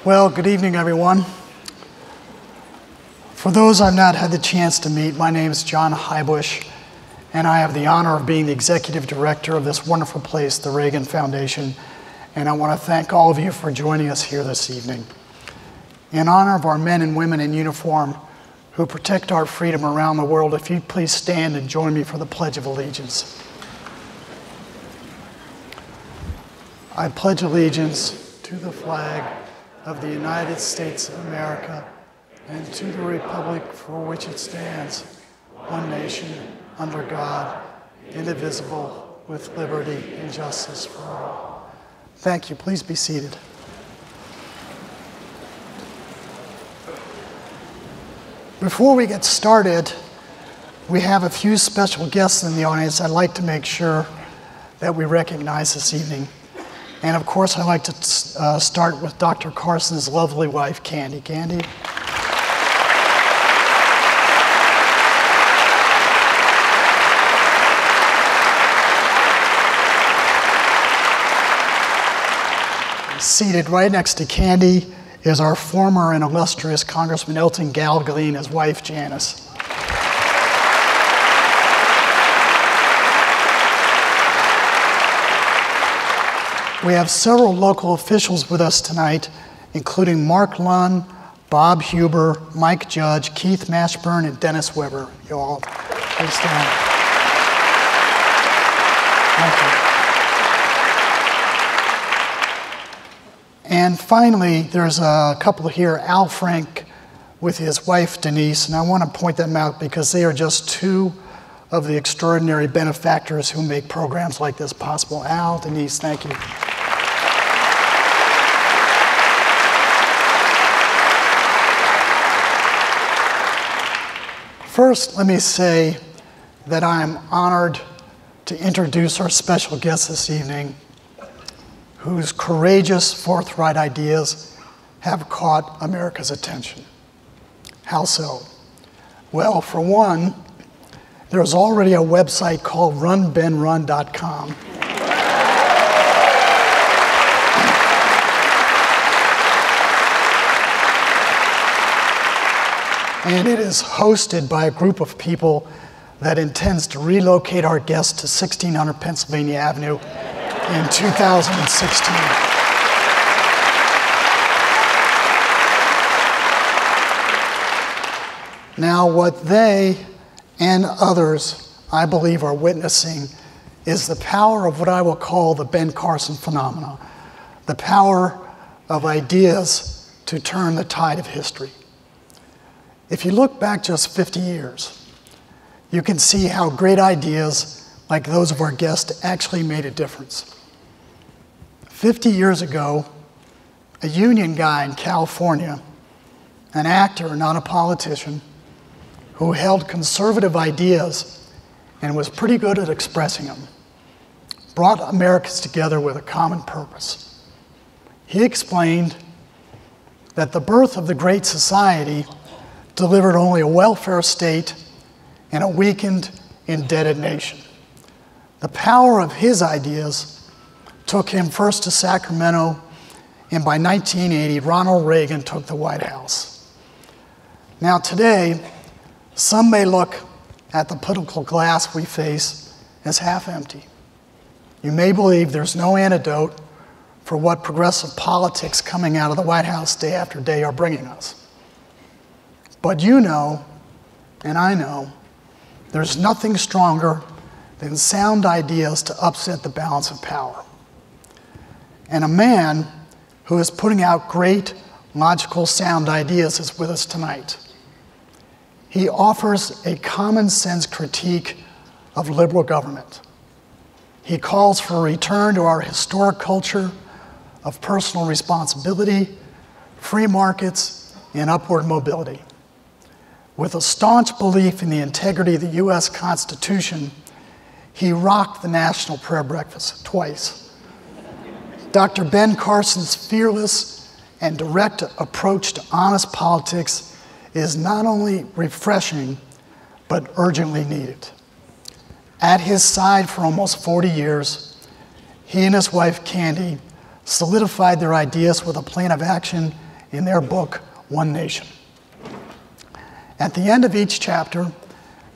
Well, good evening, everyone. For those I've not had the chance to meet, my name is John Hybush, and I have the honor of being the executive director of this wonderful place, the Reagan Foundation, and I want to thank all of you for joining us here this evening. In honor of our men and women in uniform who protect our freedom around the world, if you'd please stand and join me for the Pledge of Allegiance. I pledge allegiance to the flag of the United States of America and to the republic for which it stands, one nation, under God, indivisible, with liberty and justice for all. Thank you. Please be seated. Before we get started, we have a few special guests in the audience I'd like to make sure that we recognize this evening. And of course, I'd like to start with Dr. Carson's lovely wife, Candy. Candy. Seated right next to Candy is our former and illustrious Congressman Elton Galgally and his wife, Janice. We have several local officials with us tonight, including Mark Lunn, Bob Huber, Mike Judge, Keith Mashburn, and Dennis Weber. You all, please stand. Thank you. And finally, there's a couple here, Al Frank with his wife, Denise, and I want to point them out because they are just two of the extraordinary benefactors who make programs like this possible. Al, Denise, thank you. First, let me say that I am honored to introduce our special guest this evening, whose courageous, forthright ideas have caught America's attention. How so? Well, for one, there's already a website called runbenrun.com. And it is hosted by a group of people that intends to relocate our guests to 1600 Pennsylvania Avenue in 2016. Now, what they and others, I believe, are witnessing is the power of what I will call the Ben Carson phenomenon, the power of ideas to turn the tide of history. If you look back just 50 years, you can see how great ideas like those of our guests actually made a difference. 50 years ago, a union guy in California, an actor, not a politician, who held conservative ideas and was pretty good at expressing them, brought Americans together with a common purpose. He explained that the birth of the Great Society delivered only a welfare state and a weakened, indebted nation. The power of his ideas took him first to Sacramento, and by 1980, Ronald Reagan took the White House. Now today, some may look at the political glass we face as half empty. You may believe there's no antidote for what progressive politics coming out of the White House day after day are bringing us. But you know, and I know, there's nothing stronger than sound ideas to upset the balance of power. And a man who is putting out great, logical, sound ideas is with us tonight. He offers a common sense critique of liberal government. He calls for a return to our historic culture of personal responsibility, free markets, and upward mobility. With a staunch belief in the integrity of the U.S. Constitution, he rocked the National Prayer Breakfast twice. Dr. Ben Carson's fearless and direct approach to honest politics is not only refreshing, but urgently needed. At his side for almost 40 years, he and his wife, Candy, solidified their ideas with a plan of action in their book, One Nation. At the end of each chapter,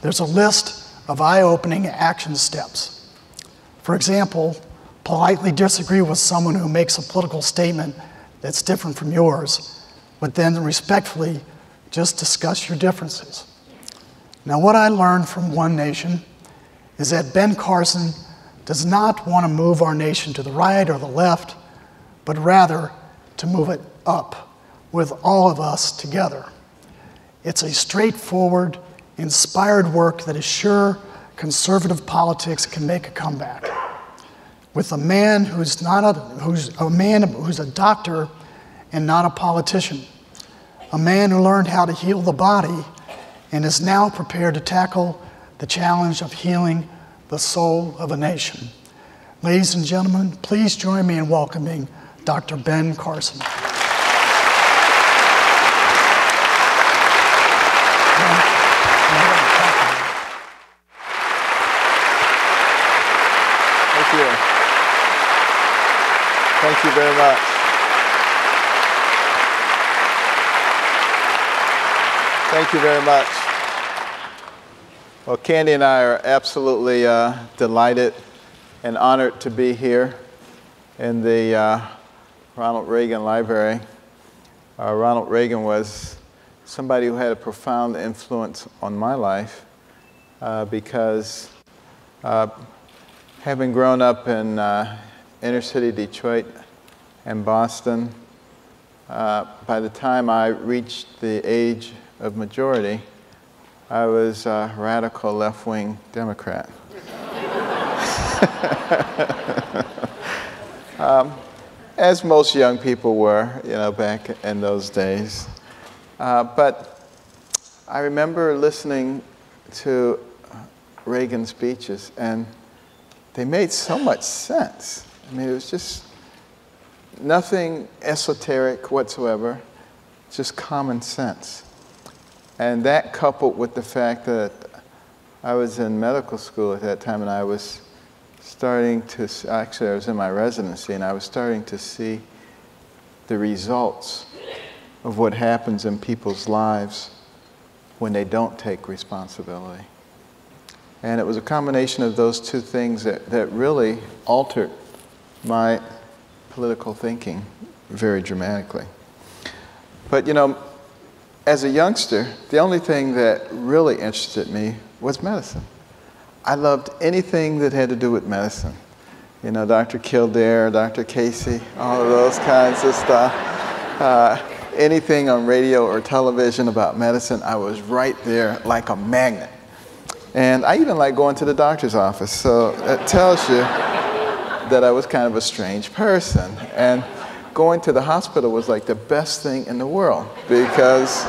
there's a list of eye-opening action steps. For example, politely disagree with someone who makes a political statement that's different from yours, but then respectfully just discuss your differences. Now, what I learned from One Nation is that Ben Carson does not want to move our nation to the right or the left, but rather to move it up with all of us together. It's a straightforward, inspired work that is sure conservative politics can make a comeback. With a man who's a doctor and not a politician, a man who learned how to heal the body and is now prepared to tackle the challenge of healing the soul of a nation. Ladies and gentlemen, please join me in welcoming Dr. Ben Carson. Thank you. Thank you very much. Thank you very much. Well, Candy and I are absolutely delighted and honored to be here in the Ronald Reagan Library. Ronald Reagan was somebody who had a profound influence on my life because having grown up in inner city Detroit and Boston, by the time I reached the age of majority, I was a radical left-wing Democrat. As most young people were, back in those days. But I remember listening to Reagan's speeches, and they made so much sense. I mean, it was just nothing esoteric whatsoever, just common sense. And that coupled with the fact that I was in medical school at that time, and I was starting to, actually I was in my residency, and I was starting to see the results of what happens in people's lives when they don't take responsibility. And it was a combination of those two things that really altered my political thinking very dramatically. But as a youngster, the only thing that really interested me was medicine. I loved anything that had to do with medicine. Dr. Kildare, Dr. Casey, all of those kinds of stuff. Anything on radio or television about medicine, I was right there like a magnet. And I even liked going to the doctor's office, so that tells you that I was kind of a strange person. And going to the hospital was like the best thing in the world because,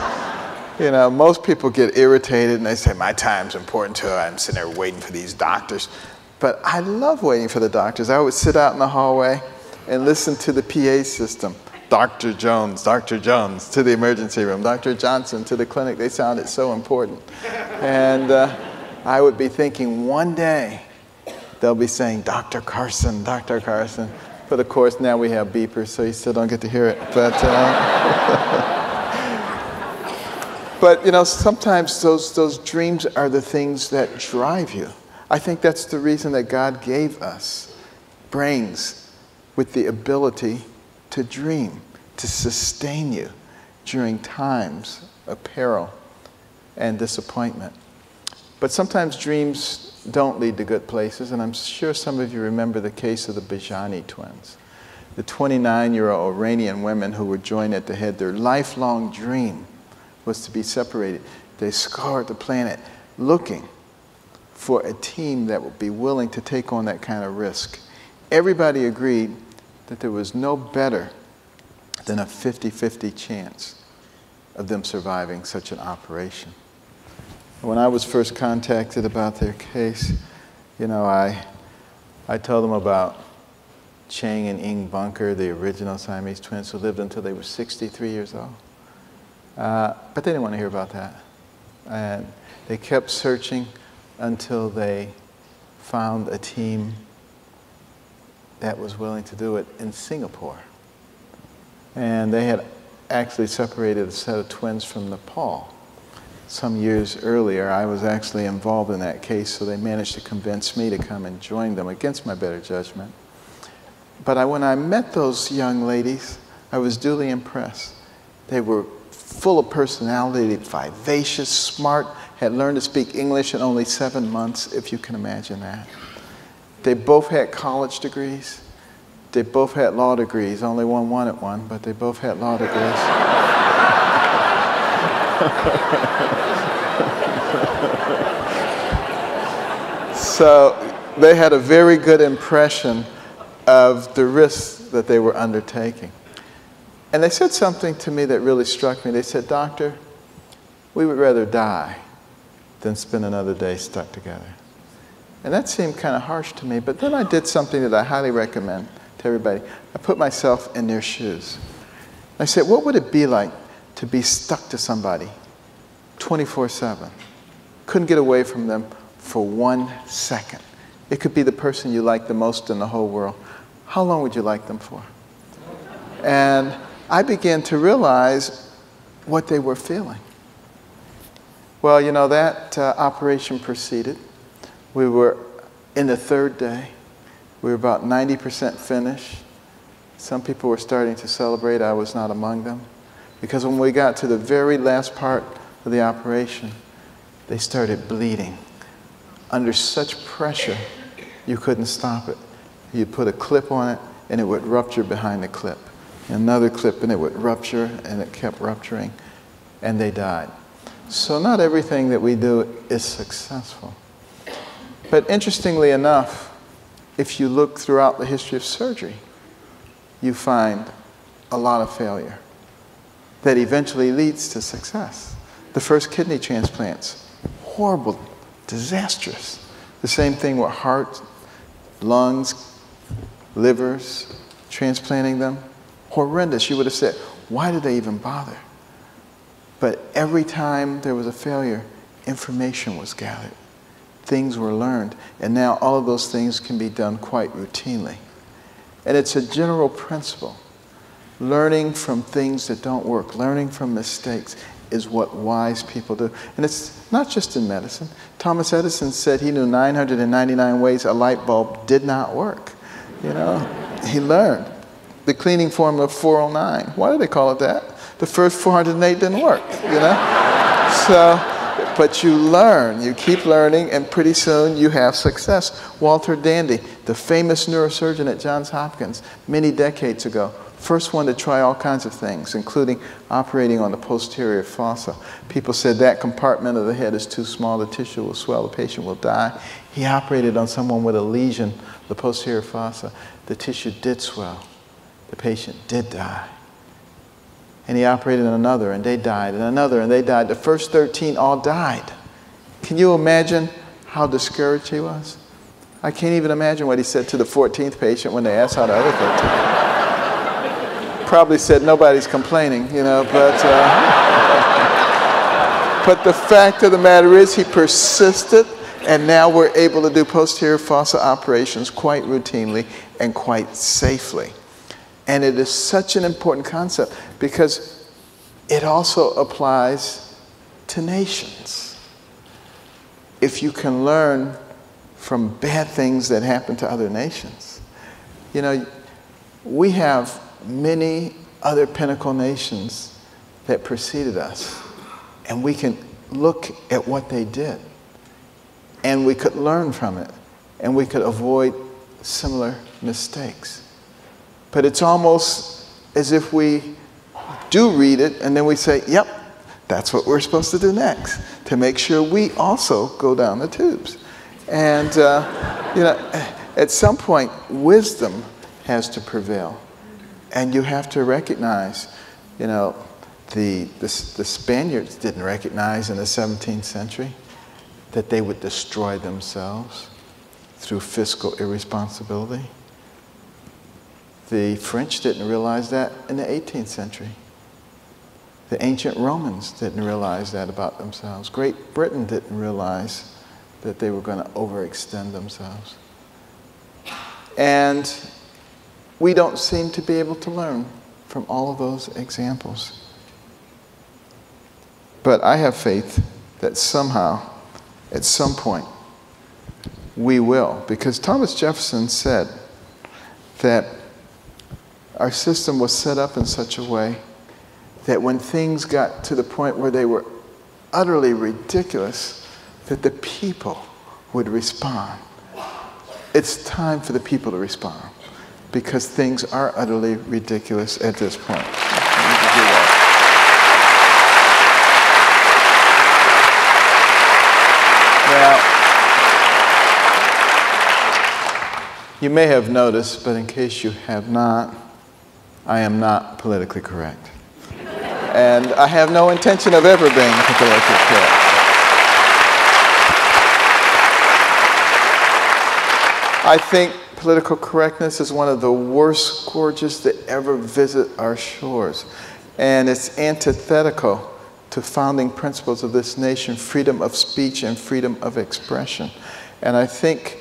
most people get irritated and they say, my time's important too. I'm sitting there waiting for these doctors. But I love waiting for the doctors. I would sit out in the hallway and listen to the PA system. Dr. Jones to the emergency room, Dr. Johnson to the clinic. They sounded so important. And I would be thinking one day they'll be saying, Dr. Carson, Dr. Carson. But of course, now we have beepers, so you still don't get to hear it. But, sometimes those dreams are the things that drive you. I think that's the reason that God gave us brains with the ability to dream, to sustain you during times of peril and disappointment. But sometimes dreams don't lead to good places, and I'm sure some of you remember the case of the Bijani twins, the 29-year-old Iranian women who were joined at the head. Their lifelong dream was to be separated. They scoured the planet looking for a team that would be willing to take on that kind of risk. Everybody agreed that there was no better than a 50-50 chance of them surviving such an operation. When I was first contacted about their case, I told them about Chang and Ing Bunker, the original Siamese twins who lived until they were 63 years old. But they didn't want to hear about that. And they kept searching until they found a team that was willing to do it in Singapore. And they had actually separated a set of twins from Nepal. Some years earlier, I was actually involved in that case, so they managed to convince me to come and join them against my better judgment. But when I met those young ladies, I was duly impressed. They were full of personality, vivacious, smart, had learned to speak English in only 7 months, if you can imagine that. They both had college degrees. They both had law degrees. Only one wanted one, but they both had law degrees. So they had a very good impression of the risks that they were undertaking. And they said something to me that really struck me. They said, "Doctor, we would rather die than spend another day stuck together." And that seemed kind of harsh to me, but then I did something that I highly recommend to everybody. I put myself in their shoes. I said, what would it be like to be stuck to somebody 24/7? Couldn't get away from them for 1 second. It could be the person you like the most in the whole world. How long would you like them for? And I began to realize what they were feeling. Well, you know, that operation proceeded. We were in the 3rd day. We were about 90% finished. Some people were starting to celebrate. I was not among them. Because when we got to the very last part of the operation, they started bleeding. Under such pressure, you couldn't stop it. You put a clip on it, and it would rupture behind the clip. Another clip, and it would rupture, and it kept rupturing, and they died. So not everything that we do is successful. But interestingly enough, if you look throughout the history of surgery, you find a lot of failure that eventually leads to success. The first kidney transplants, horrible, disastrous. The same thing with heart, lungs, livers, transplanting them. Horrendous. You would have said, why did they even bother? But every time there was a failure, information was gathered. Things were learned. And now all of those things can be done quite routinely. And it's a general principle. Learning from things that don't work, learning from mistakes is what wise people do. And it's not just in medicine. Thomas Edison said he knew 999 ways a light bulb did not work. You know, he learned. The cleaning formula 409. Why do they call it that? The first 408 didn't work, you know? So, but you learn, you keep learning, and pretty soon you have success. Walter Dandy, the famous neurosurgeon at Johns Hopkins many decades ago, first one to try all kinds of things, including operating on the posterior fossa. People said that compartment of the head is too small, the tissue will swell, the patient will die. He operated on someone with a lesion, the posterior fossa. The tissue did swell. The patient did die. And he operated on another, and they died, and another, and they died. The first 13 all died. Can you imagine how discouraged he was? I can't even imagine what he said to the 14th patient when they asked how the other 13. Probably said, nobody's complaining, you know, but the fact of the matter is he persisted, and now we're able to do posterior fossa operations quite routinely and quite safely. And it is such an important concept because it also applies to nations. If you can learn from bad things that happen to other nations. You know, we have many other pinnacle nations that preceded us, and we can look at what they did, and we could learn from it, and we could avoid similar mistakes. But it's almost as if we do read it and then we say, yep, that's what we're supposed to do next, to make sure we also go down the tubes. And, you know, at some point, wisdom has to prevail. And you have to recognize, you know, the Spaniards didn't recognize in the 17th century that they would destroy themselves through fiscal irresponsibility. The French didn't realize that in the 18th century. The ancient Romans didn't realize that about themselves. Great Britain didn't realize that they were going to overextend themselves. And we don't seem to be able to learn from all of those examples. But I have faith that somehow, at some point, we will. Because Thomas Jefferson said that our system was set up in such a way that when things got to the point where they were utterly ridiculous, that the people would respond. It's time for the people to respond, because things are utterly ridiculous at this point. Now, you may have noticed, but in case you have not, I am not politically correct. And I have no intention of ever being politically correct. I think political correctness is one of the worst scourges that ever visit our shores. And it's antithetical to founding principles of this nation, freedom of speech and freedom of expression. And I think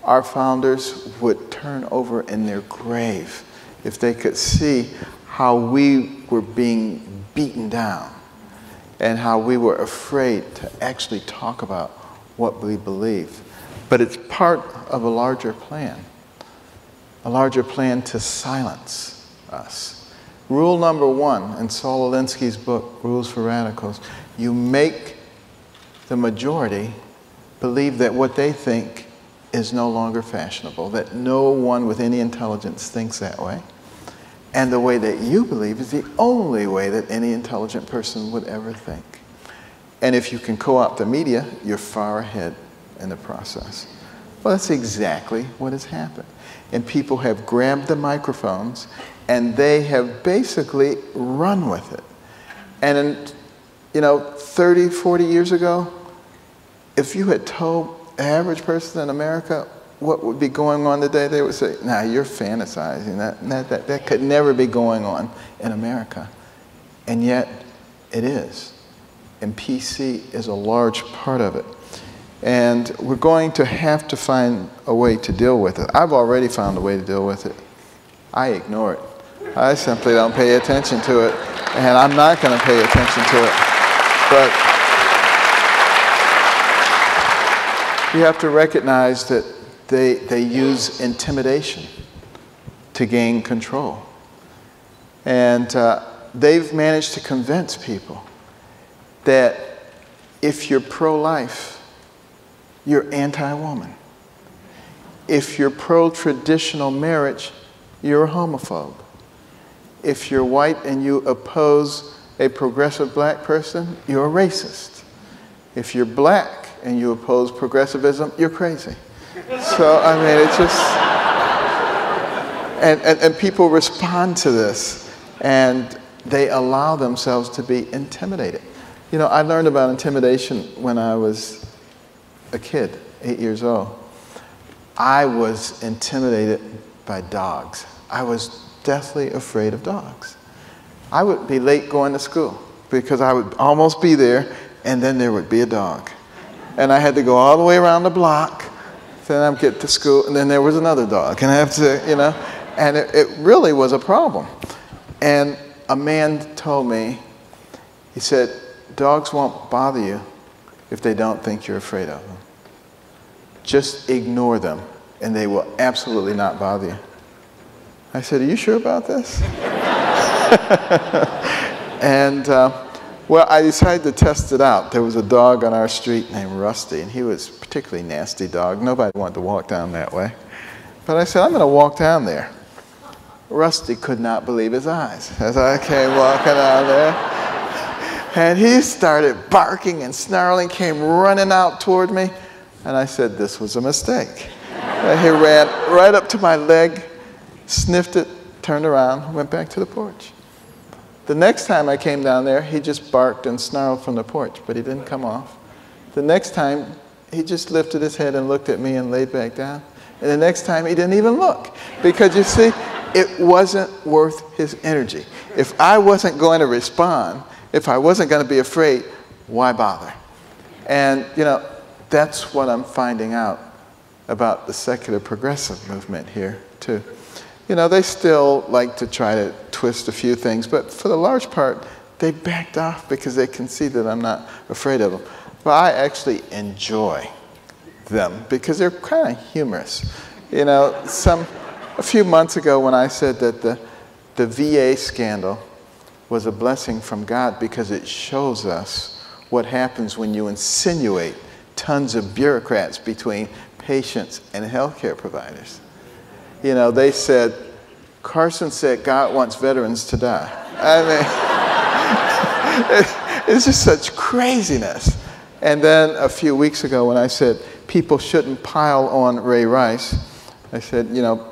our founders would turn over in their grave if they could see how we were being beaten down and how we were afraid to actually talk about what we believe. But it's part of a larger plan to silence us. Rule number 1 in Saul Alinsky's book, Rules for Radicals, you make the majority believe that what they think is no longer fashionable, that no one with any intelligence thinks that way. And the way that you believe is the only way that any intelligent person would ever think. And if you can co-opt the media, you're far ahead in the process. Well, that's exactly what has happened. And people have grabbed the microphones and they have basically run with it. And in, 30, 40 years ago, if you had told the average person in America what would be going on today, they would say, nah, you're fantasizing. That could never be going on in America. And yet, it is. And PC is a large part of it. And we're going to have to find a way to deal with it. I've already found a way to deal with it. I ignore it. I simply don't pay attention to it. And I'm not going to pay attention to it. But you have to recognize that they use intimidation to gain control. And they've managed to convince people that if you're pro-life, you're anti-woman. If you're pro-traditional marriage, you're a homophobe. If you're white and you oppose a progressive black person, you're a racist. If you're black and you oppose progressivism, you're crazy. So, I mean, it's just, and people respond to this, and they allow themselves to be intimidated. I learned about intimidation when I was a kid, 8 years old. I was intimidated by dogs. I was deathly afraid of dogs. I would be late going to school because I would almost be there, and then there would be a dog. And I had to go all the way around the block. Then I'd get to school, and then there was another dog. And I have to, and it really was a problem. And a man told me, he said, dogs won't bother you if they don't think you're afraid of them. Just ignore them, and they will absolutely not bother you. I said, are you sure about this? And, well, I decided to test it out. There was a dog on our street named Rusty, and he was a particularly nasty dog. Nobody wanted to walk down that way. But I said, I'm going to walk down there. Rusty could not believe his eyes as I came walking down there. And he started barking and snarling, came running out toward me. And I said, this was a mistake. And he ran right up to my leg, sniffed it, turned around, went back to the porch. The next time I came down there, he just barked and snarled from the porch, but he didn't come off. The next time, he just lifted his head and looked at me and laid back down. And the next time, he didn't even look. Because you see, it wasn't worth his energy. If I wasn't going to respond, if I wasn't going to be afraid, why bother? And, that's what I'm finding out about the secular progressive movement here, too. They still like to try to twist a few things, but for the large part, they backed off because they can see that I'm not afraid of them. But I actually enjoy them because they're kind of humorous. You know, a few months ago when I said that the VA scandal was a blessing from God because it shows us what happens when you insinuate tons of bureaucrats between patients and healthcare providers. You know, they said, Carson said God wants veterans to die. I mean, it's just such craziness. And then a few weeks ago when I said people shouldn't pile on Ray Rice, I said, you know,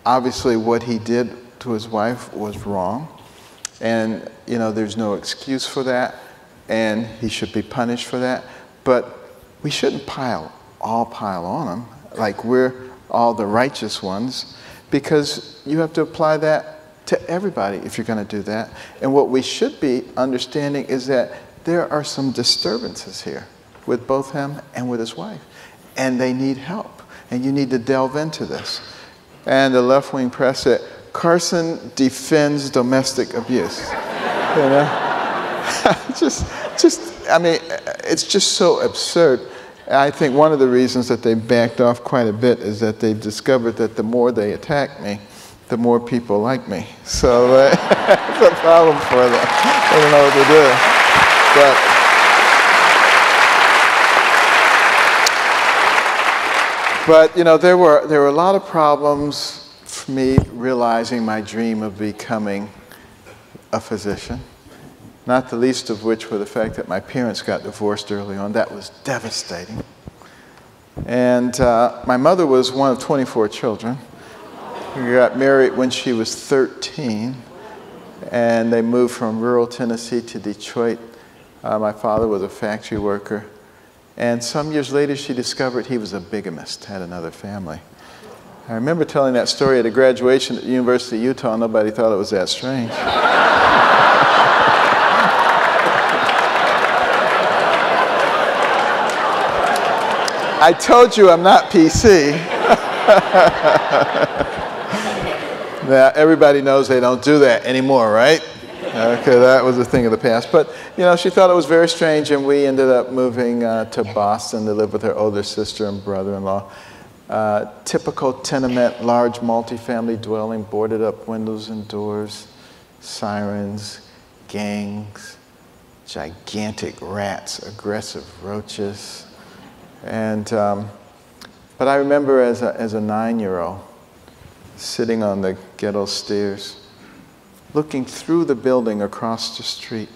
obviously what he did to his wife was wrong. And, you know, there's no excuse for that. And he should be punished for that. But we shouldn't all pile on him like we're all the righteous ones, because you have to apply that to everybody if you're going to do that. And what we should be understanding is that there are some disturbances here with both him and with his wife, and they need help, and you need to delve into this. And the left-wing press said, Carson defends domestic abuse. You know? I mean, it's just so absurd. I think one of the reasons that they backed off quite a bit is that they've discovered that the more they attack me, the more people like me. So it's a problem for them. They don't know what to do. But you know, there were a lot of problems for me realizing my dream of becoming a physician. Not the least of which were the fact that my parents got divorced early on. That was devastating. And my mother was one of 24 children. We got married when she was 13, and they moved from rural Tennessee to Detroit. My father was a factory worker. And some years later, she discovered he was a bigamist, had another family. I remember telling that story at a graduation at the University of Utah. Nobody thought it was that strange. I told you I'm not PC. Now, everybody knows they don't do that anymore, right? Okay, that was a thing of the past. But, you know, she thought it was very strange, and we ended up moving to Boston to live with her older sister and brother-in-law. Typical tenement, large multifamily dwelling, boarded up windows and doors, sirens, gangs, gigantic rats, aggressive roaches. And, but I remember as a 9-year-old sitting on the ghetto stairs, looking through the building across the street,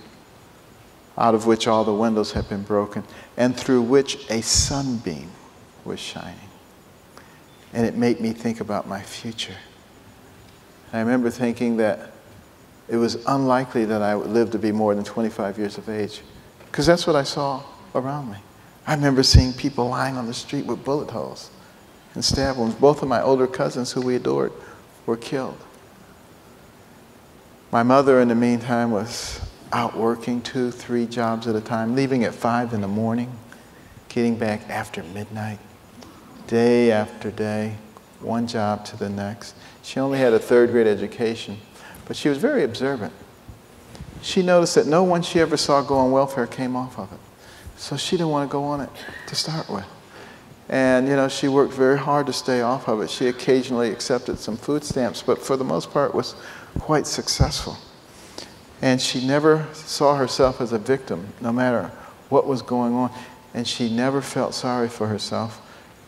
out of which all the windows had been broken, and through which a sunbeam was shining. And it made me think about my future. I remember thinking that it was unlikely that I would live to be more than 25 years of age, because that's what I saw around me. I remember seeing people lying on the street with bullet holes and stab wounds. Both of my older cousins, who we adored, were killed. My mother, in the meantime, was out working 2, 3 jobs at a time, leaving at 5 in the morning, getting back after midnight, day after day, one job to the next. She only had a 3rd grade education, but she was very observant. She noticed that no one she ever saw go on welfare came off of it. So she didn't want to go on it to start with. And, you know, she worked very hard to stay off of it. She occasionally accepted some food stamps, but for the most part was quite successful. And she never saw herself as a victim, no matter what was going on. And she never felt sorry for herself,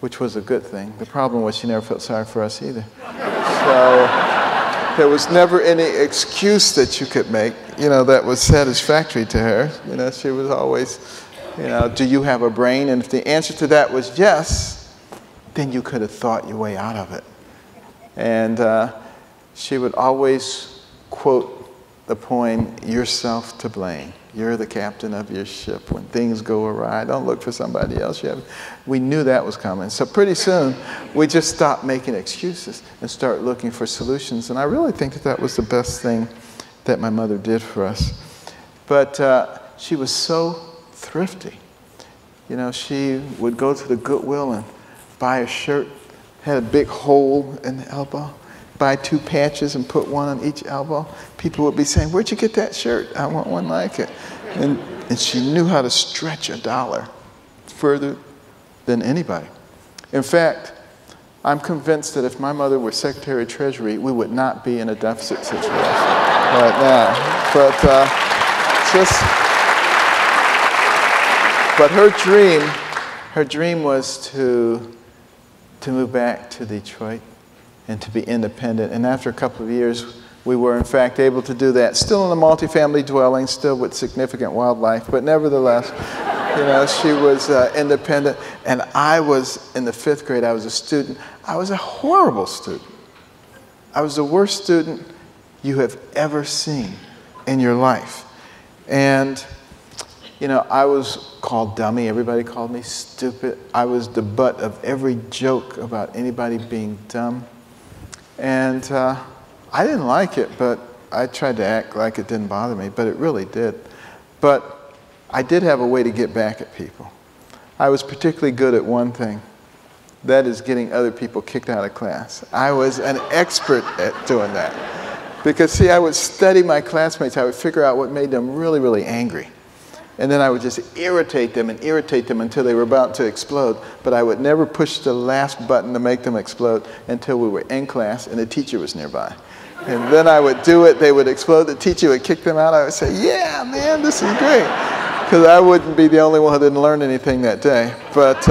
which was a good thing. The problem was she never felt sorry for us either. So there was never any excuse that you could make, you know, that was satisfactory to her. You know, she was always, you know, do you have a brain? And if the answer to that was yes, then you could have thought your way out of it. And she would always quote the poem, "Yourself to blame. You're the captain of your ship. When things go awry, don't look for somebody else." We knew that was coming. So pretty soon, we just stopped making excuses and start looking for solutions. And I really think that that was the best thing that my mother did for us. But she was so thrifty. You know, she would go to the Goodwill and buy a shirt, had a big hole in the elbow, buy 2 patches and put one on each elbow, people would be saying, "Where'd you get that shirt? I want one like it." And she knew how to stretch $1 further than anybody. In fact, I'm convinced that if my mother were Secretary of Treasury, we would not be in a deficit situation right now. But her dream was to move back to Detroit and to be independent. And after a couple of years, we were in fact able to do that. Still in a multifamily dwelling, still with significant wildlife, but nevertheless, she was independent. And I was in the 5th grade. I was a student. I was a horrible student. I was the worst student you have ever seen in your life. And I was called dummy. Everybody called me stupid. I was the butt of every joke about anybody being dumb. And I didn't like it, but I tried to act like it didn't bother me, but it really did. But I did have a way to get back at people. I was particularly good at one thing. That is getting other people kicked out of class. I was an expert at doing that. Because, see, I would study my classmates. I would figure out what made them really, really angry. And then I would just irritate them until they were about to explode. But I would never push the last button to make them explode until we were in class and the teacher was nearby. And then I would do it, they would explode, the teacher would kick them out. I would say, "Yeah, man, this is great." Because I wouldn't be the only one who didn't learn anything that day. But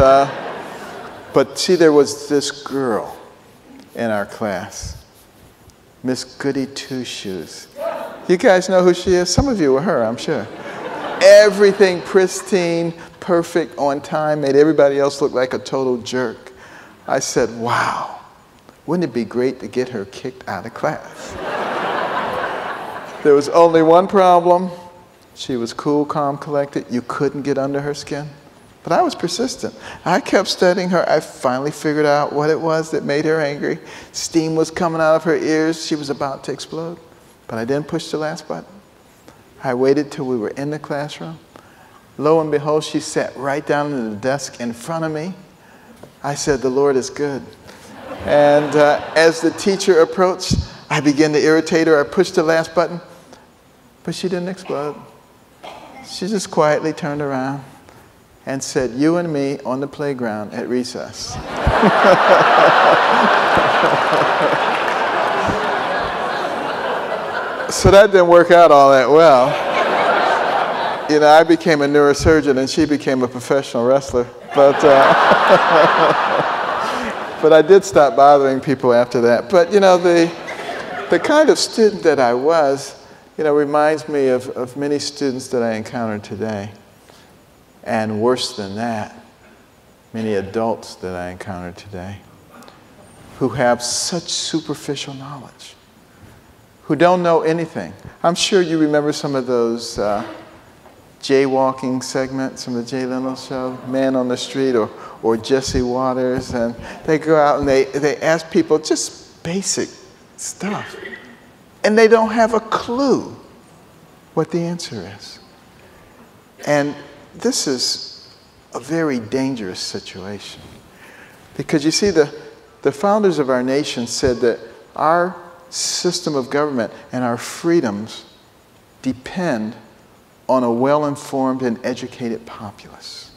see, there was this girl in our class, Miss Goody Two-Shoes. You guys know who she is? Some of you were her, I'm sure. Everything pristine, perfect, on time, made everybody else look like a total jerk. I said, "Wow, wouldn't it be great to get her kicked out of class?" There was only one problem. She was cool, calm, collected. You couldn't get under her skin. But I was persistent. I kept studying her. I finally figured out what it was that made her angry. Steam was coming out of her ears. She was about to explode. But I didn't push the last button. I waited till we were in the classroom. Lo and behold, she sat right down at the desk in front of me. I said, "The Lord is good." And as the teacher approached, I began to irritate her. I pushed the last button, but she didn't explode. She just quietly turned around and said, "You and me on the playground at recess." So that didn't work out all that well. I became a neurosurgeon and she became a professional wrestler. But I did stop bothering people after that. But the kind of student that I was, reminds me of many students that I encounter today. And worse than that, many adults that I encounter today who have such superficial knowledge, who don't know anything. I'm sure you remember some of those jaywalking segments from the Jay Leno show, Man on the Street or Jesse Waters, and they go out and they ask people just basic stuff. And they don't have a clue what the answer is. And this is a very dangerous situation. Because you see, the founders of our nation said that our system of government and our freedoms depend on a well-informed and educated populace.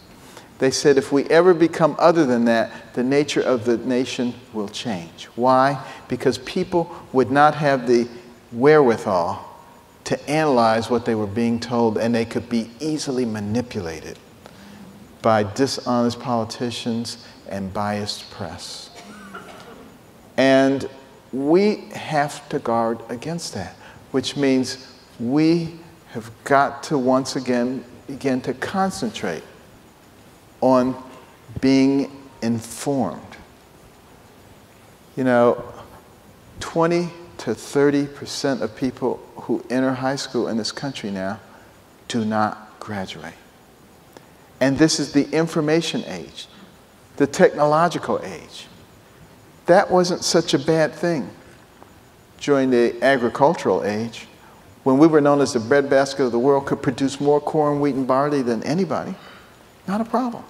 They said if we ever become other than that, the nature of the nation will change. Why? Because people would not have the wherewithal to analyze what they were being told, and they could be easily manipulated by dishonest politicians and biased press. And we have to guard against that, which means we have got to once again begin to concentrate on being informed. 20 to 30% of people who enter high school in this country now do not graduate. And this is the information age, the technological age. That wasn't such a bad thing during the agricultural age, when we were known as the breadbasket of the world, could produce more corn, wheat, and barley than anybody. Not a problem.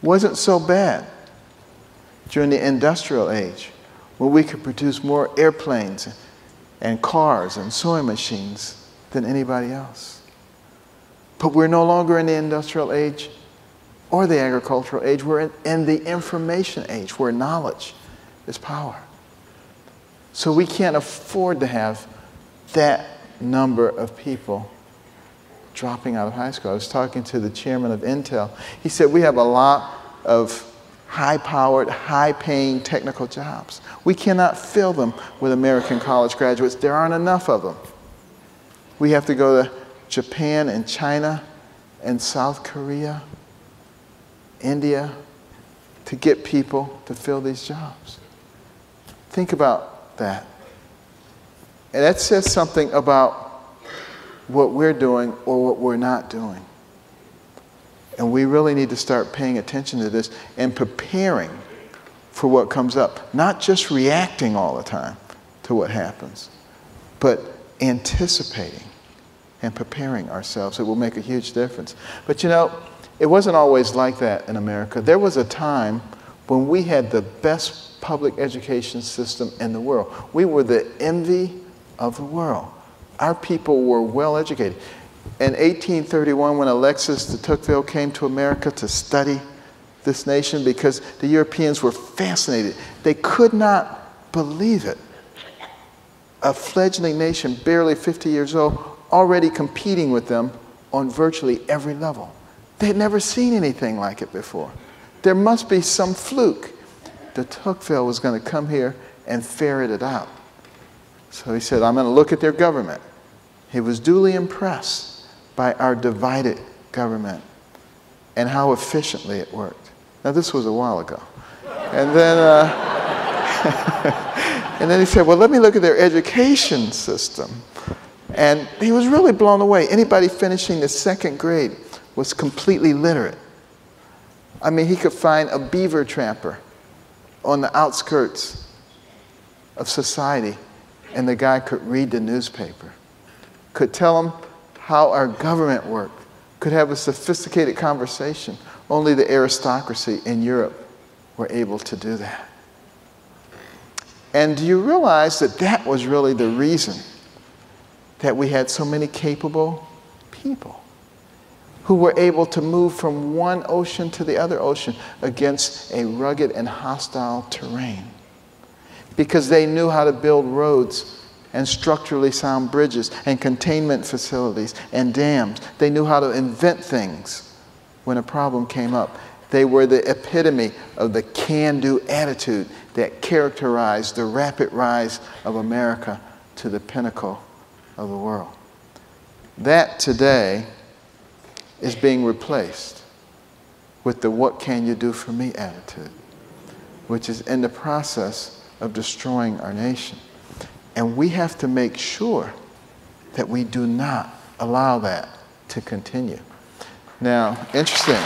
Wasn't so bad during the industrial age, when we could produce more airplanes and cars and sewing machines than anybody else. But we're no longer in the industrial age or the agricultural age. We're in the information age where knowledge is power. So we can't afford to have that number of people dropping out of high school. I was talking to the chairman of Intel. He said we have a lot of high-powered, high-paying technical jobs. We cannot fill them with American college graduates. There aren't enough of them. We have to go to Japan and China and South Korea, India, to get people to fill these jobs. Think about that. And that says something about what we're doing or what we're not doing. And we really need to start paying attention to this and preparing for what comes up. Not just reacting all the time to what happens, but anticipating and preparing ourselves. It will make a huge difference. But you know, it wasn't always like that in America. There was a time when we had the best public education system in the world. We were the envy of the world. Our people were well educated. In 1831, when Alexis de Tocqueville came to America to study this nation, because the Europeans were fascinated, they could not believe it. A fledgling nation, barely 50 years old, already competing with them on virtually every level. They had never seen anything like it before. There must be some fluke. De Tocqueville was going to come here and ferret it out. So he said, I'm going to look at their government. He was duly impressed by our divided government and how efficiently it worked. Now, this was a while ago. And then, and then he said, well, let me look at their education system. And he was really blown away. Anybody finishing the second grade was completely literate. I mean, he could find a beaver trapper on the outskirts of society, and the guy could read the newspaper, could tell him how our government worked, could have a sophisticated conversation. Only the aristocracy in Europe were able to do that. And do you realize that that was really the reason that we had so many capable people who were able to move from one ocean to the other ocean against a rugged and hostile terrain? Because they knew how to build roads and structurally sound bridges and containment facilities and dams. They knew how to invent things when a problem came up. They were the epitome of the can-do attitude that characterized the rapid rise of America to the pinnacle of the world. That today is being replaced with the what can you do for me attitude, which is in the process of destroying our nation. And we have to make sure that we do not allow that to continue. Now, interesting.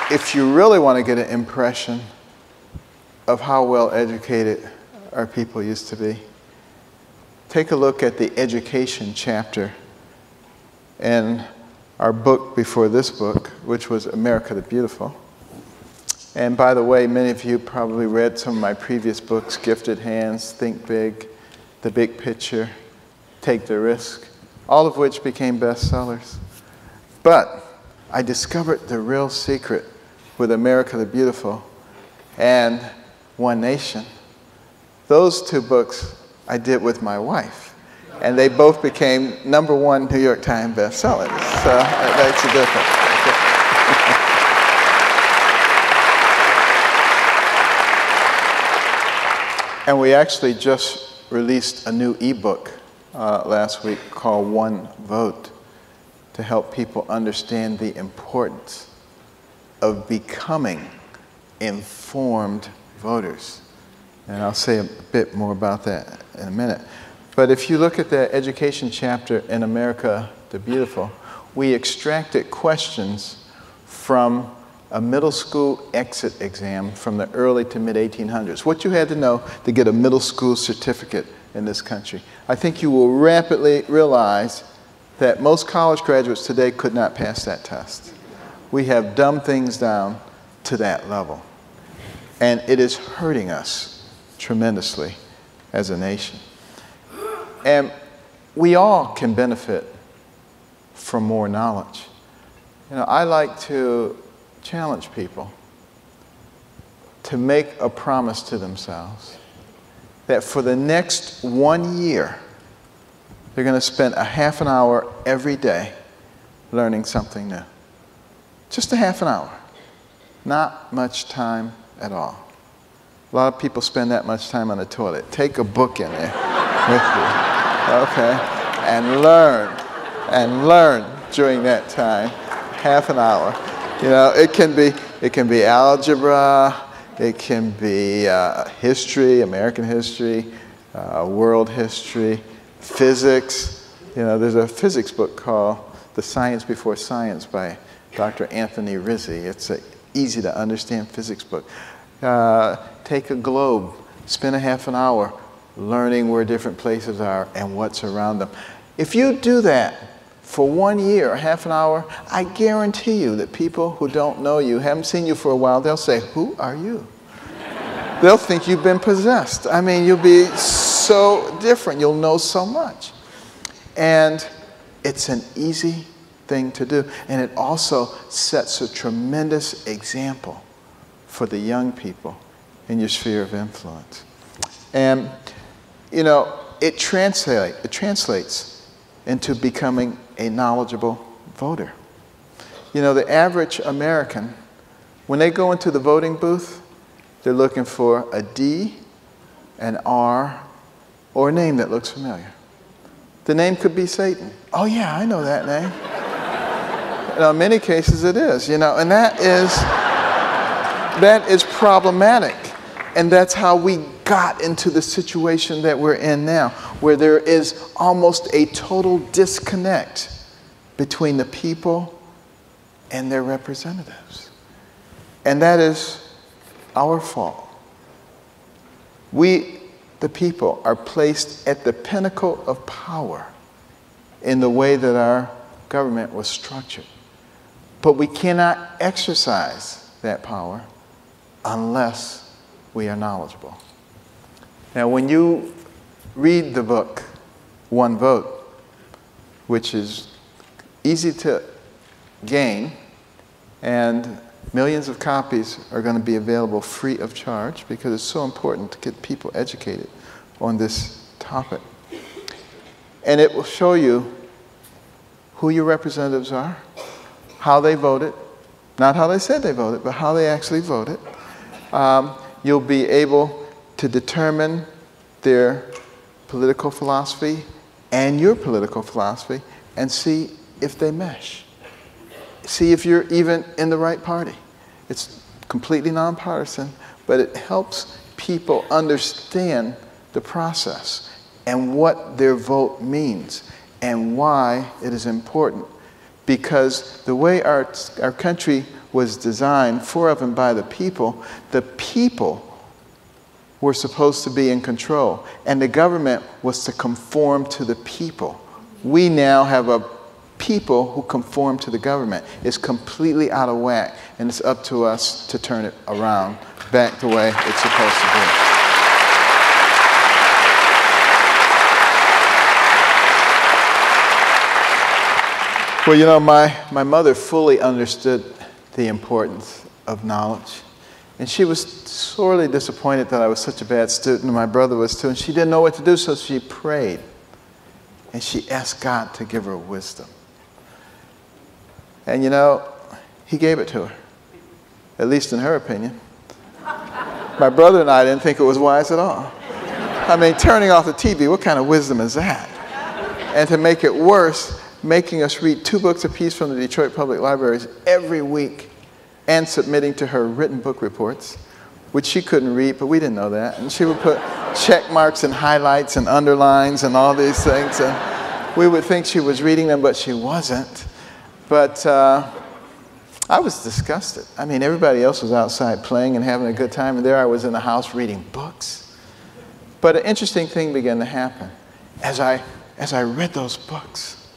If you really want to get an impression of how well educated our people used to be, take a look at the education chapter in our book before this book, which was America the Beautiful. And by the way, many of you probably read some of my previous books, Gifted Hands, Think Big, The Big Picture, Take the Risk, all of which became bestsellers. But I discovered the real secret with America the Beautiful and One Nation. Those two books I did with my wife, and they both became #1 New York Times bestsellers. So that makes a difference. And we actually just released a new ebook last week called One Vote to help people understand the importance of becoming informed voters. And I'll say a bit more about that in a minute. But if you look at the education chapter in America the Beautiful, we extracted questions from a middle school exit exam from the early to mid-1800s. What you had to know to get a middle school certificate in this country. I think you will rapidly realize that most college graduates today could not pass that test. We have dumbed things down to that level. And it is hurting us tremendously as a nation. And we all can benefit from more knowledge. You know, I like to challenge people to make a promise to themselves that for the next 1 year, they're going to spend a half an hour every day learning something new. Just a half an hour. Not much time at all. A lot of people spend that much time on the toilet. Take a book in there with you, okay? And learn during that time, half an hour. You know, it can be algebra, it can be history, American history, world history, physics. You know, there's a physics book called The Science Before Science by Dr. Anthony Rizzi. It's an easy to understand physics book. Take a globe, spend a half an hour learning where different places are and what's around them. If you do that for 1 year, a half an hour, I guarantee you that people who don't know you, haven't seen you for a while, they'll say, "Who are you?" They'll think you've been possessed. I mean, you'll be so different. You'll know so much. And it's an easy thing to do. And it also sets a tremendous example for the young people in your sphere of influence. And, you know, it translates into becoming a knowledgeable voter. You know, the average American, when they go into the voting booth, they're looking for a D, an R, or a name that looks familiar. The name could be Satan. Oh yeah, I know that name. You know, in many cases it is, you know, and that is problematic. And that's how we got into the situation that we're in now, where there is almost a total disconnect between the people and their representatives. And that is our fault. We, the people, are placed at the pinnacle of power in the way that our government was structured. But we cannot exercise that power unless we are knowledgeable. Now, when you read the book, One Vote, which is easy to gain, and millions of copies are going to be available free of charge because it's so important to get people educated on this topic. And it will show you who your representatives are, how they voted, not how they said they voted, but how they actually voted. You'll be able to determine their political philosophy and your political philosophy and see if they mesh. See if you're even in the right party. It's completely nonpartisan, but it helps people understand the process and what their vote means and why it is important. Because the way our country was designed for of and by the people were supposed to be in control, and the government was to conform to the people. We now have a people who conform to the government. It's completely out of whack, and it's up to us to turn it around back the way it's supposed to be. Well, you know, my mother fully understood the importance of knowledge. And she was sorely disappointed that I was such a bad student, and my brother was too, and she didn't know what to do, so she prayed. And she asked God to give her wisdom. And you know, he gave it to her, at least in her opinion. My brother and I didn't think it was wise at all. I mean, turning off the TV, what kind of wisdom is that? And to make it worse, making us read 2 books apiece from the Detroit Public Libraries every week and submitting to her written book reports, which she couldn't read, but we didn't know that. And she would put check marks and highlights and underlines and all these things. And we would think she was reading them, but she wasn't. But I was disgusted. I mean, everybody else was outside playing and having a good time, and there I was in the house reading books. But an interesting thing began to happen. As I read those books,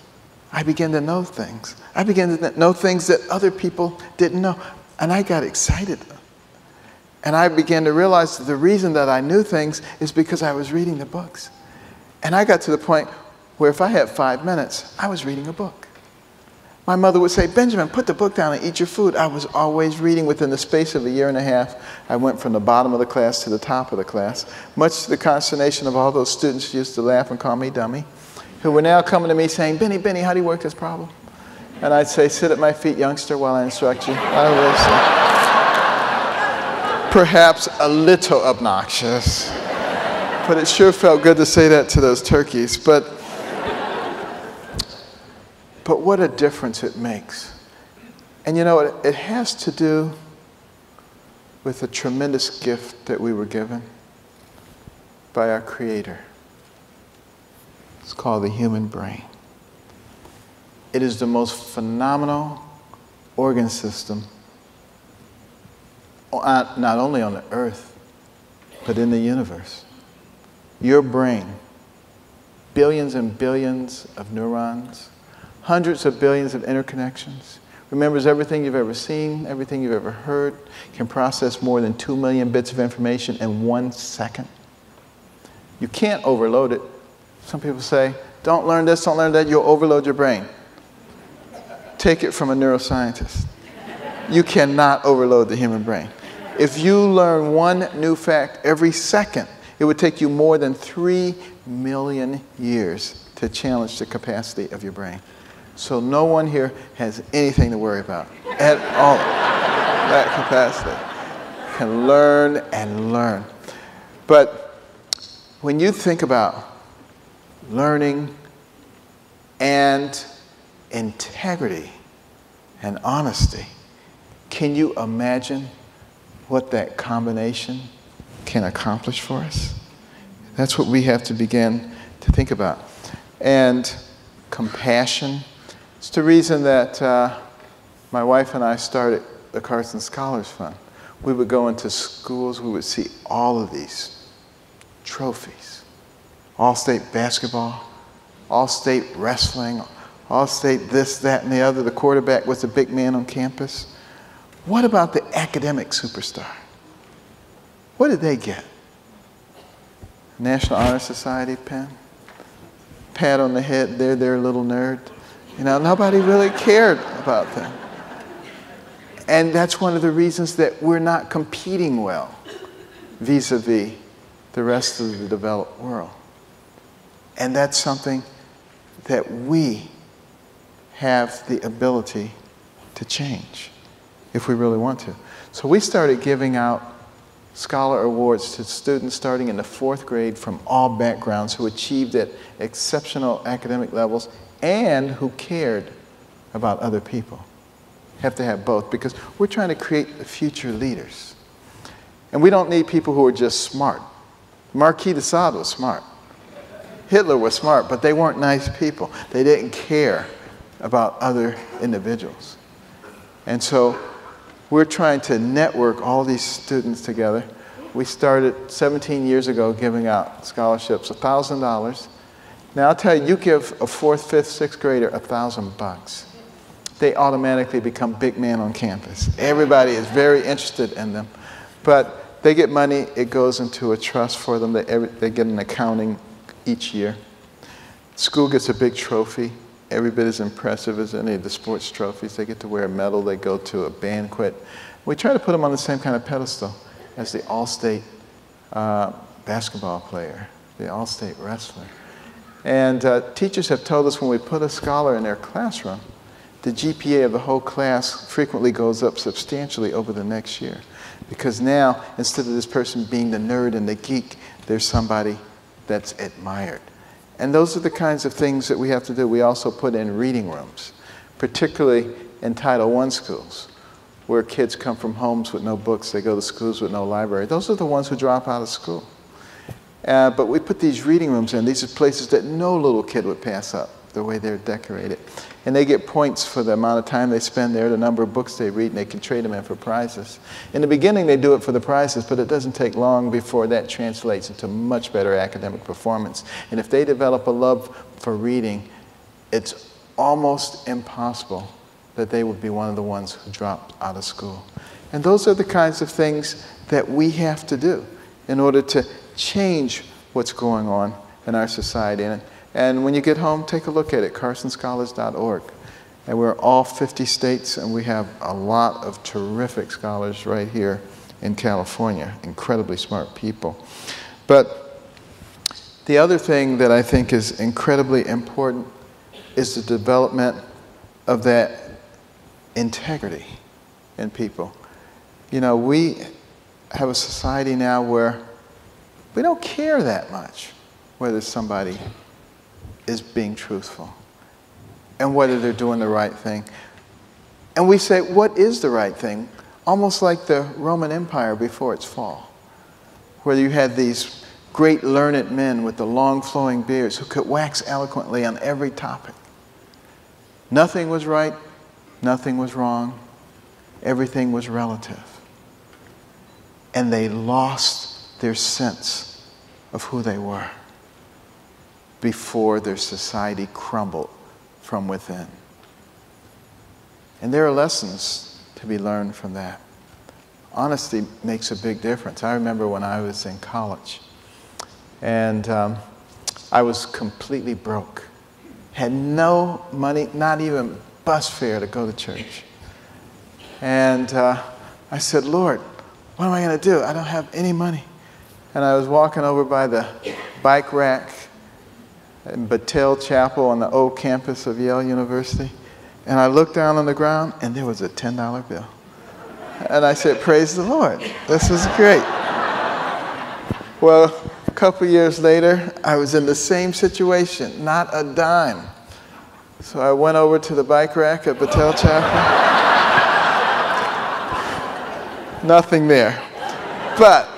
I began to know things. I began to know things that other people didn't know. And I got excited. And I began to realize that the reason that I knew things is because I was reading the books. And I got to the point where if I had 5 minutes, I was reading a book. My mother would say, Benjamin, put the book down and eat your food. I was always reading. Within the space of a year and a half, I went from the bottom of the class to the top of the class, much to the consternation of all those students who used to laugh and call me dummy, who were now coming to me saying, Benny, how do you work this problem? And I'd say, sit at my feet, youngster, while I instruct you. I will say, perhaps a little obnoxious, but it sure felt good to say that to those turkeys. But what a difference it makes. And you know, it has to do with a tremendous gift that we were given by our Creator. It's called the human brain. It is the most phenomenal organ system, not only on the earth, but in the universe. Your brain, billions and billions of neurons, hundreds of billions of interconnections, remembers everything you've ever seen, everything you've ever heard, can process more than 2 million bits of information in 1 second. You can't overload it. Some people say, don't learn this, don't learn that, you'll overload your brain. Take it from a neuroscientist. You cannot overload the human brain. If you learn one new fact every second, it would take you more than 3 million years to challenge the capacity of your brain. So no one here has anything to worry about at all. That capacity can learn and learn. But when you think about learning and integrity and honesty, can you imagine what that combination can accomplish for us? That's what we have to begin to think about. And compassion. It's the reason that my wife and I started the Carson Scholars Fund. We would go into schools, we would see all of these trophies. All-state basketball, all-state wrestling, all-state this, that, and the other. The quarterback was the big man on campus. What about the academic superstar? What did they get? National Honor Society pen? Pat on the head, they're a little nerd. You know, nobody really cared about them. And that's one of the reasons that we're not competing well vis-a-vis the rest of the developed world. And that's something that we have the ability to change if we really want to. So we started giving out scholar awards to students starting in the 4th grade from all backgrounds who achieved at exceptional academic levels and who cared about other people. Have to have both because we're trying to create future leaders. And we don't need people who are just smart. Marquis de Sade was smart. Hitler was smart, but they weren't nice people. They didn't care about other individuals. And so we're trying to network all these students together. We started 17 years ago giving out scholarships, $1,000. Now I'll tell you, you give a 4th, 5th, 6th grader $1,000. They automatically become big man on campus. Everybody is very interested in them. But they get money, it goes into a trust for them. They get an accounting each year. School gets a big trophy, every bit as impressive as any of the sports trophies. They get to wear a medal, they go to a banquet. We try to put them on the same kind of pedestal as the all-state basketball player, the all-state wrestler. And teachers have told us when we put a scholar in their classroom, the GPA of the whole class frequently goes up substantially over the next year. Because now, instead of this person being the nerd and the geek, there's somebody that's admired. And those are the kinds of things that we have to do. We also put in reading rooms, particularly in Title I schools, where kids come from homes with no books, they go to schools with no library. Those are the ones who drop out of school. But we put these reading rooms in. These are places that no little kid would pass up, the way they're decorated. And they get points for the amount of time they spend there, the number of books they read, and they can trade them in for prizes. In the beginning, they do it for the prizes, but it doesn't take long before that translates into much better academic performance. And if they develop a love for reading, it's almost impossible that they would be one of the ones who dropped out of school. And those are the kinds of things that we have to do in order to change what's going on in our society. And when you get home, take a look at it, carsonscholars.org. And we're all 50 states, and we have a lot of terrific scholars right here in California, incredibly smart people. But the other thing that I think is incredibly important is the development of that integrity in people. You know, we have a society now where we don't care that much whether somebody is being truthful and whether they're doing the right thing. And we say, what is the right thing? Almost like the Roman Empire before its fall, where you had these great learned men with the long flowing beards who could wax eloquently on every topic. Nothing was right, nothing was wrong, everything was relative. And they lost their sense of who they were before their society crumbled from within. And there are lessons to be learned from that. Honesty makes a big difference. I remember when I was in college, and I was completely broke. Had no money, not even bus fare to go to church. And I said, Lord, what am I going to do? I don't have any money. And I was walking over by the bike rack in Battelle Chapel on the old campus of Yale University. And I looked down on the ground, and there was a $10 bill. And I said, praise the Lord. This was great. Well, a couple years later, I was in the same situation, not a dime. So I went over to the bike rack at Battelle Chapel. Nothing there. But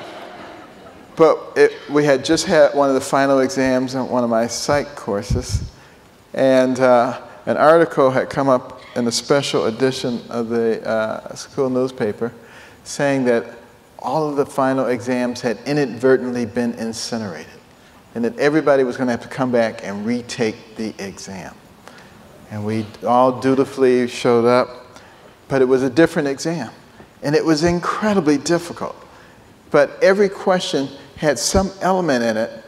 we had just had one of the final exams on one of my psych courses, and an article had come up in a special edition of the school newspaper saying that all of the final exams had inadvertently been incinerated, and that everybody was going to have to come back and retake the exam. And we all dutifully showed up, but it was a different exam. And it was incredibly difficult. But every question had some element in it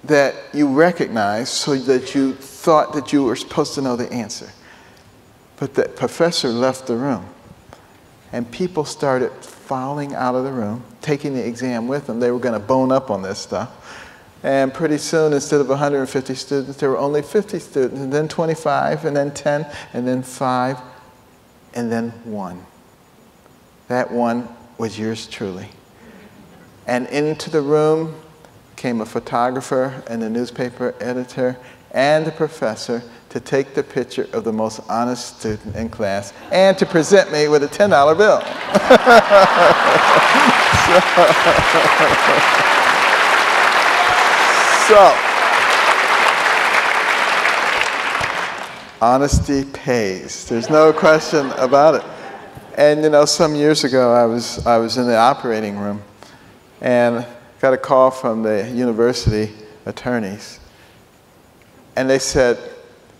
that you recognized so that you thought that you were supposed to know the answer. But the professor left the room. And people started filing out of the room, taking the exam with them. They were going to bone up on this stuff. And pretty soon, instead of 150 students, there were only 50 students, and then 25, and then 10, and then 5, and then 1. That one was yours truly. And into the room came a photographer and a newspaper editor and a professor to take the picture of the most honest student in class and to present me with a $10 bill. So, honesty pays. There's no question about it. And you know, some years ago, I was in the operating room and got a call from the university attorneys. And they said,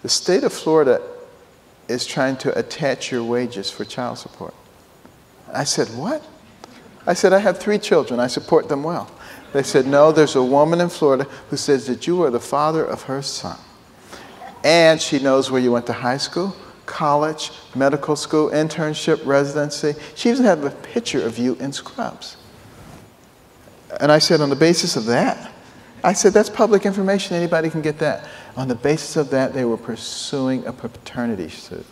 the state of Florida is trying to attach your wages for child support. I said, what? I said, I have 3 children. I support them well. They said, no, there's a woman in Florida who says that you are the father of her son. And she knows where you went to high school, college, medical school, internship, residency. She even had a picture of you in scrubs. And I said, on the basis of that, I said, that's public information. Anybody can get that. On the basis of that, they were pursuing a paternity suit.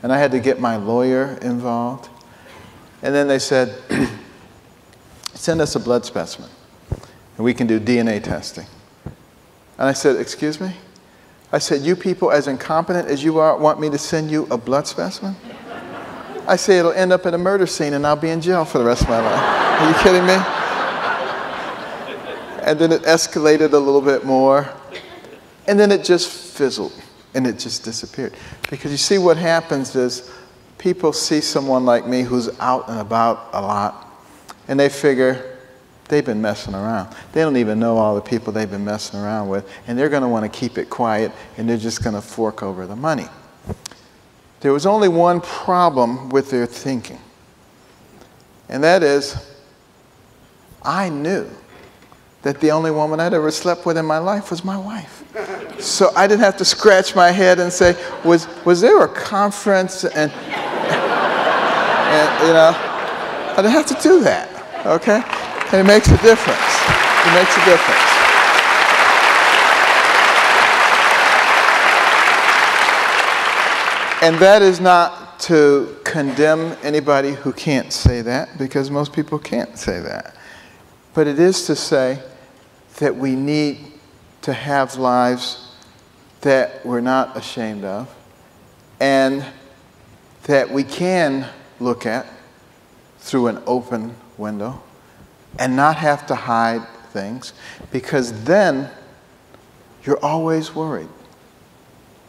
And I had to get my lawyer involved. And then they said, send us a blood specimen, and we can do DNA testing. And I said, excuse me? I said, you people, as incompetent as you are, want me to send you a blood specimen? I say it'll end up at a murder scene and I'll be in jail for the rest of my life. Are you kidding me? And then it escalated a little bit more. And then it just fizzled and it just disappeared. Because you see, what happens is people see someone like me who's out and about a lot, and they figure they've been messing around. They don't even know all the people they've been messing around with, and they're going to want to keep it quiet, and they're just going to fork over the money. there was only one problem with their thinking. And that is, I knew that the only woman I'd ever slept with in my life was my wife. So I didn't have to scratch my head and say, was there a conference? And you know, I didn't have to do that, okay? And it makes a difference. It makes a difference. And that is not to condemn anybody who can't say that, because most people can't say that. But it is to say that we need to have lives that we're not ashamed of, and that we can look at through an open window and not have to hide things, because then you're always worried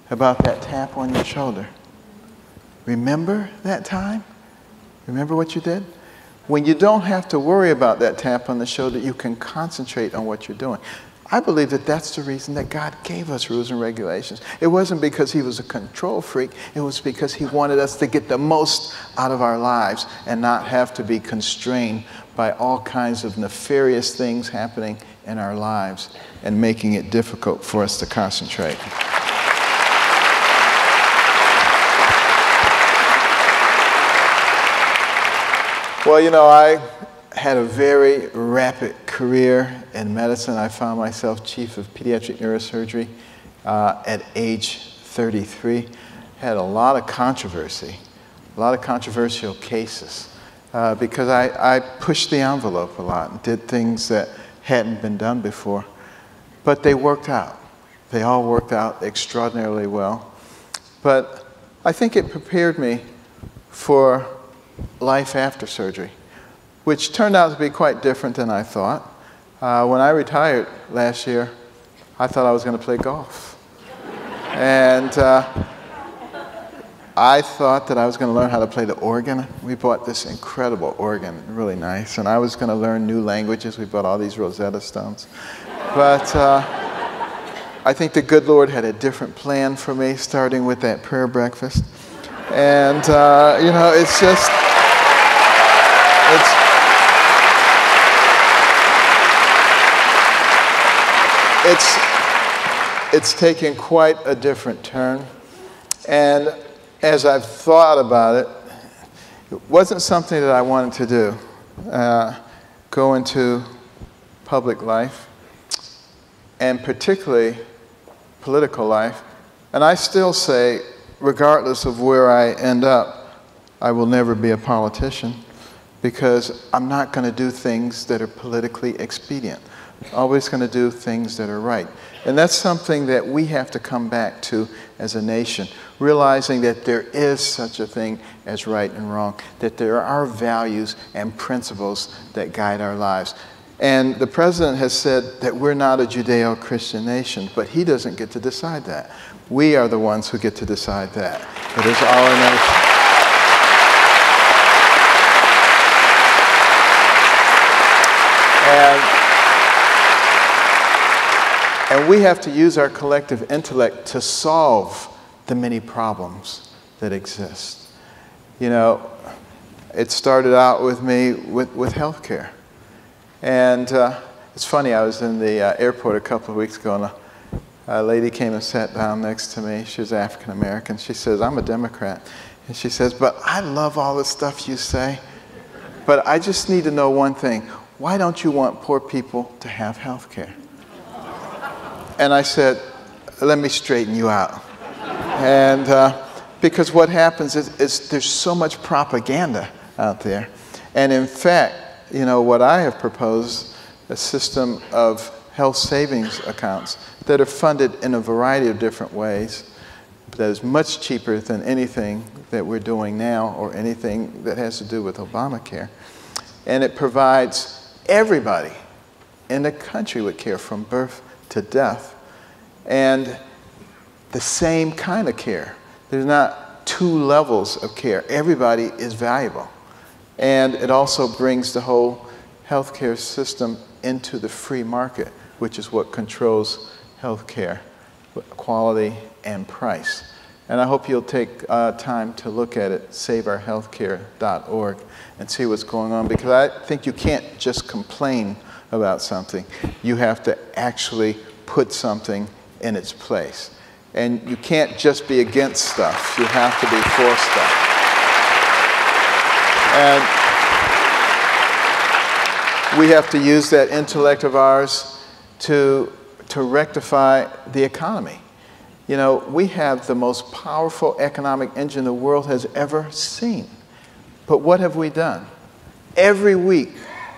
about that tap on your shoulder. Remember that time? Remember what you did? When you don't have to worry about that tap on the shoulder, you can concentrate on what you're doing. I believe that that's the reason that God gave us rules and regulations. It wasn't because he was a control freak. It was because he wanted us to get the most out of our lives and not have to be constrained by all kinds of nefarious things happening in our lives and making it difficult for us to concentrate. Well, you know, I had a very rapid career in medicine. I found myself chief of pediatric neurosurgery at age 33. Had a lot of controversy, a lot of controversial cases, because I pushed the envelope a lot and did things that hadn't been done before. But they worked out. They all worked out extraordinarily well. But I think it prepared me for life after surgery, which turned out to be quite different than I thought. When I retired last year, I thought I was going to play golf. And I thought that I was going to learn how to play the organ. We bought this incredible organ, really nice, and I was going to learn new languages. We bought all these Rosetta Stones. But I think the good Lord had a different plan for me, starting with that prayer breakfast. And, you know, it's just, it's taken quite a different turn. And as I've thought about it, it wasn't something that I wanted to do, go into public life, and particularly political life. And I still say, regardless of where I end up, I will never be a politician, because I'm not going to do things that are politically expedient. I'm always going to do things that are right. And that's something that we have to come back to as a nation, realizing that there is such a thing as right and wrong, that there are values and principles that guide our lives. And the president has said that we're not a Judeo-Christian nation, but he doesn't get to decide that. We are the ones who get to decide that. It is our nation. And we have to use our collective intellect to solve the many problems that exist. You know, it started out with me with health care. And it's funny, I was in the airport a couple of weeks ago, and a lady came and sat down next to me. She was African American. She says, I'm a Democrat. And she says, but I love all the stuff you say, but I just need to know one thing. Why don't you want poor people to have health care? And I said, let me straighten you out. And because what happens is there's so much propaganda out there. And in fact, you know, what I have proposed, a system of health savings accounts that are funded in a variety of different ways, that is much cheaper than anything that we're doing now or anything that has to do with Obamacare. And it provides everybody in the country with care from birth to death, and the same kind of care. There's not two levels of care. Everybody is valuable. And it also brings the whole healthcare system into the free market, which is what controls healthcare quality and price. And I hope you'll take time to look at it, saveourhealthcare.org, and see what's going on. Because I think you can't just complain about something. You have to actually put something in its place. And you can't just be against stuff. You have to be for stuff. And we have to use that intellect of ours to rectify the economy. You know, we have the most powerful economic engine the world has ever seen. But what have we done? Every week,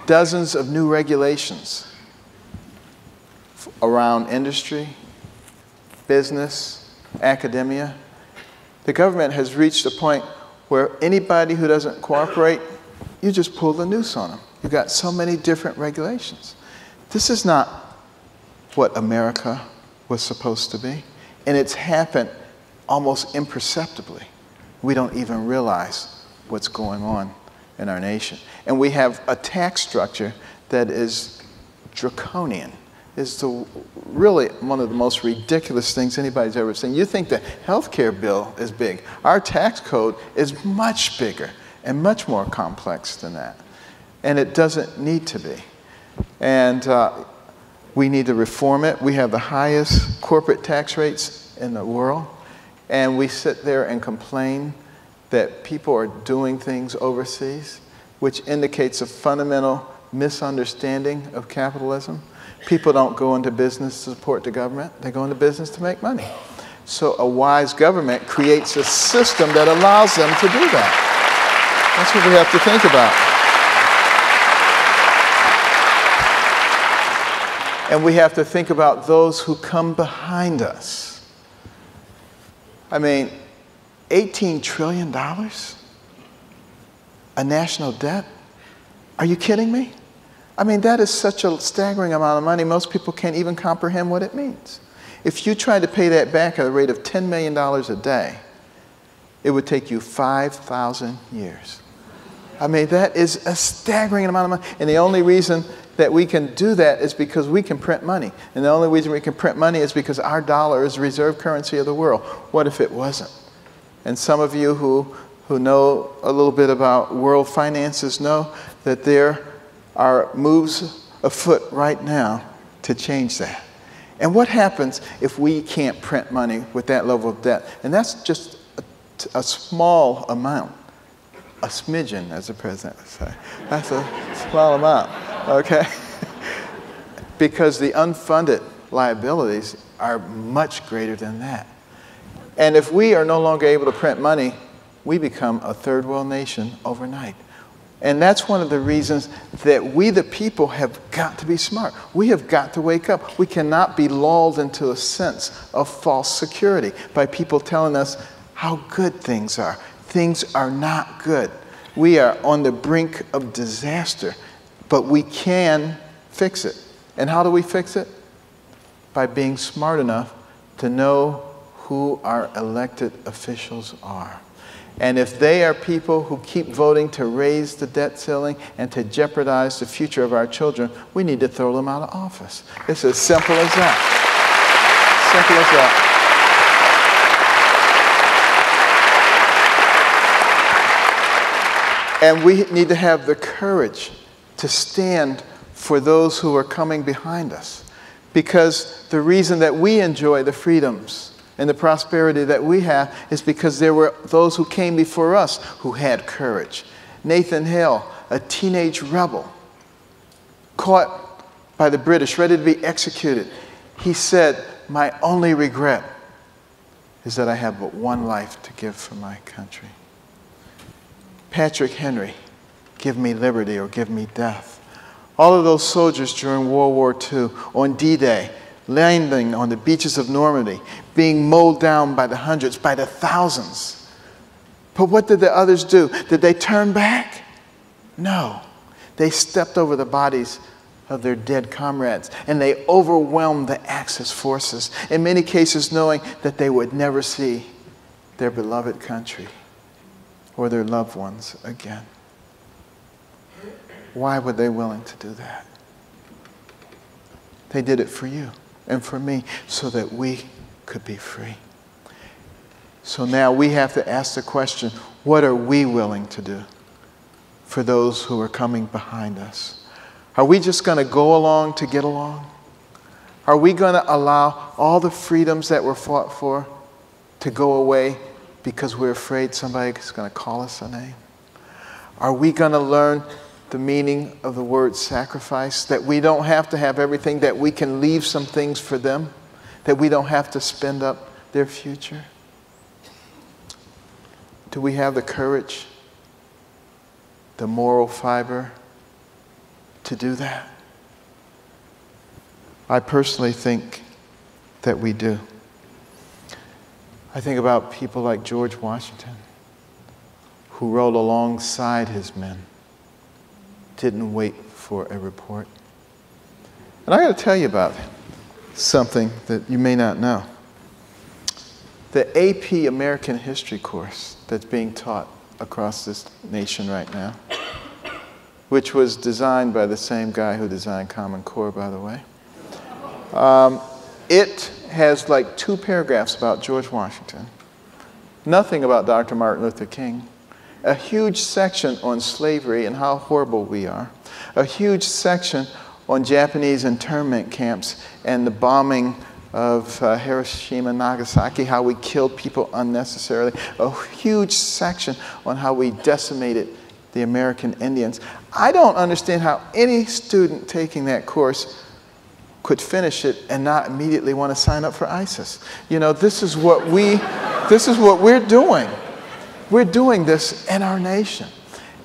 dozens of new regulations around industry, business, academia. The government has reached a point where anybody who doesn't cooperate, you just pull the noose on them. You've got so many different regulations. This is not what America was supposed to be. And it's happened almost imperceptibly. We don't even realize what's going on in our nation. And we have a tax structure that is draconian. It's really one of the most ridiculous things anybody's ever seen. You think the health care bill is big. Our tax code is much bigger and much more complex than that. And it doesn't need to be. And we need to reform it. We have the highest corporate tax rates in the world. And we sit there and complain that people are doing things overseas, which indicates a fundamental misunderstanding of capitalism. People don't go into business to support the government. They go into business to make money. So a wise government creates a system that allows them to do that. That's what we have to think about. And we have to think about those who come behind us. I mean, $18 trillion? A national debt? Are you kidding me? I mean, that is such a staggering amount of money, most people can't even comprehend what it means. If you tried to pay that back at a rate of $10 million a day, it would take you 5,000 years. I mean, that is a staggering amount of money. And the only reason that we can do that is because we can print money. And the only reason we can print money is because our dollar is the reserve currency of the world. What if it wasn't? And some of you who know a little bit about world finances know that there are moves afoot right now to change that. And what happens if we can't print money with that level of debt? And that's just a small amount. A smidgen, as the president would say. That's a small amount, okay? Because the unfunded liabilities are much greater than that. And if we are no longer able to print money, we become a third world nation overnight. And that's one of the reasons that we, the people, have got to be smart. We have got to wake up. We cannot be lulled into a sense of false security by people telling us how good things are. Things are not good. We are on the brink of disaster, but we can fix it. And how do we fix it? By being smart enough to know who our elected officials are. And if they are people who keep voting to raise the debt ceiling and to jeopardize the future of our children, we need to throw them out of office. It's as simple as that. Simple as that. And we need to have the courage to stand for those who are coming behind us. Because the reason that we enjoy the freedoms and the prosperity that we have is because there were those who came before us who had courage. Nathan Hale, a teenage rebel, caught by the British, ready to be executed. He said, "My only regret is that I have but one life to give for my country." Patrick Henry, "Give me liberty or give me death." All of those soldiers during World War II, on D-Day, landing on the beaches of Normandy, being mowed down by the hundreds, by the thousands. But what did the others do? Did they turn back? No. They stepped over the bodies of their dead comrades, and they overwhelmed the Axis forces, in many cases knowing that they would never see their beloved country or their loved ones again. Why were they willing to do that? They did it for you and for me so that we could be free. So now we have to ask the question, what are we willing to do for those who are coming behind us? Are we just going to go along to get along? Are we going to allow all the freedoms that were fought for to go away because we're afraid somebody is going to call us a name? Are we going to learn the meaning of the word sacrifice, that we don't have to have everything, that we can leave some things for them, that we don't have to spend up their future? Do we have the courage, the moral fiber to do that? I personally think that we do. I think about people like George Washington, who rode alongside his men, didn't wait for a report. And I got to tell you about something that you may not know. The AP American History course that's being taught across this nation right now, which was designed by the same guy who designed Common Core, by the way. It has like 2 paragraphs about George Washington, nothing about Dr. Martin Luther King, a huge section on slavery and how horrible we are, a huge section on Japanese internment camps and the bombing of Hiroshima and Nagasaki, how we killed people unnecessarily, a huge section on how we decimated the American Indians. I don't understand how any student taking that course could finish it and not immediately want to sign up for ISIS. You know, this is what we're doing. We're doing this in our nation.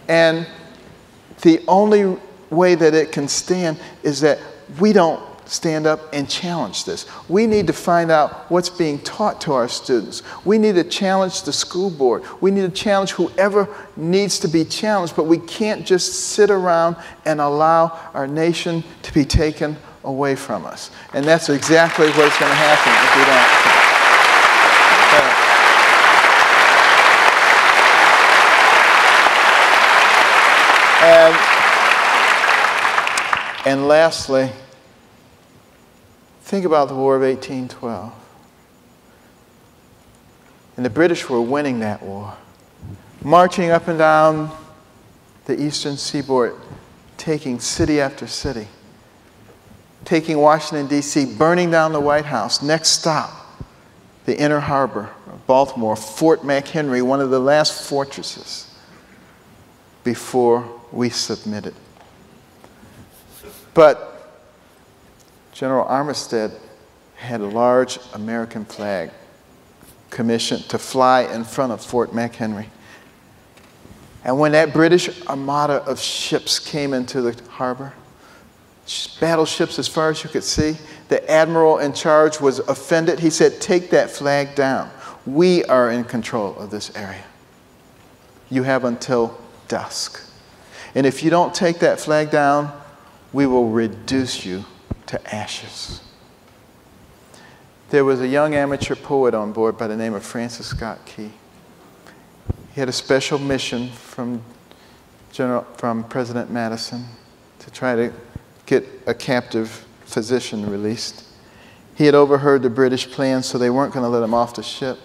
And the only way that it can stand is that we don't stand up and challenge this. We need to find out what's being taught to our students. We need to challenge the school board. We need to challenge whoever needs to be challenged, but we can't just sit around and allow our nation to be taken away from us. And that's exactly what's going to happen if we don't. And lastly, think about the War of 1812. And the British were winning that war, marching up and down the eastern seaboard, taking city after city, taking Washington, D.C., burning down the White House. Next stop, the inner harbor of Baltimore, Fort McHenry, one of the last fortresses before we submitted. But General Armistead had a large American flag commissioned to fly in front of Fort McHenry. And when that British armada of ships came into the harbor, battleships as far as you could see, the admiral in charge was offended. He said, "Take that flag down. We are in control of this area. You have until dusk. And if you don't take that flag down, we will reduce you to ashes." There was a young amateur poet on board by the name of Francis Scott Key. He had a special mission from President Madison to try to get a captive physician released. He had overheard the British plans, so they weren't going to let him off the ship.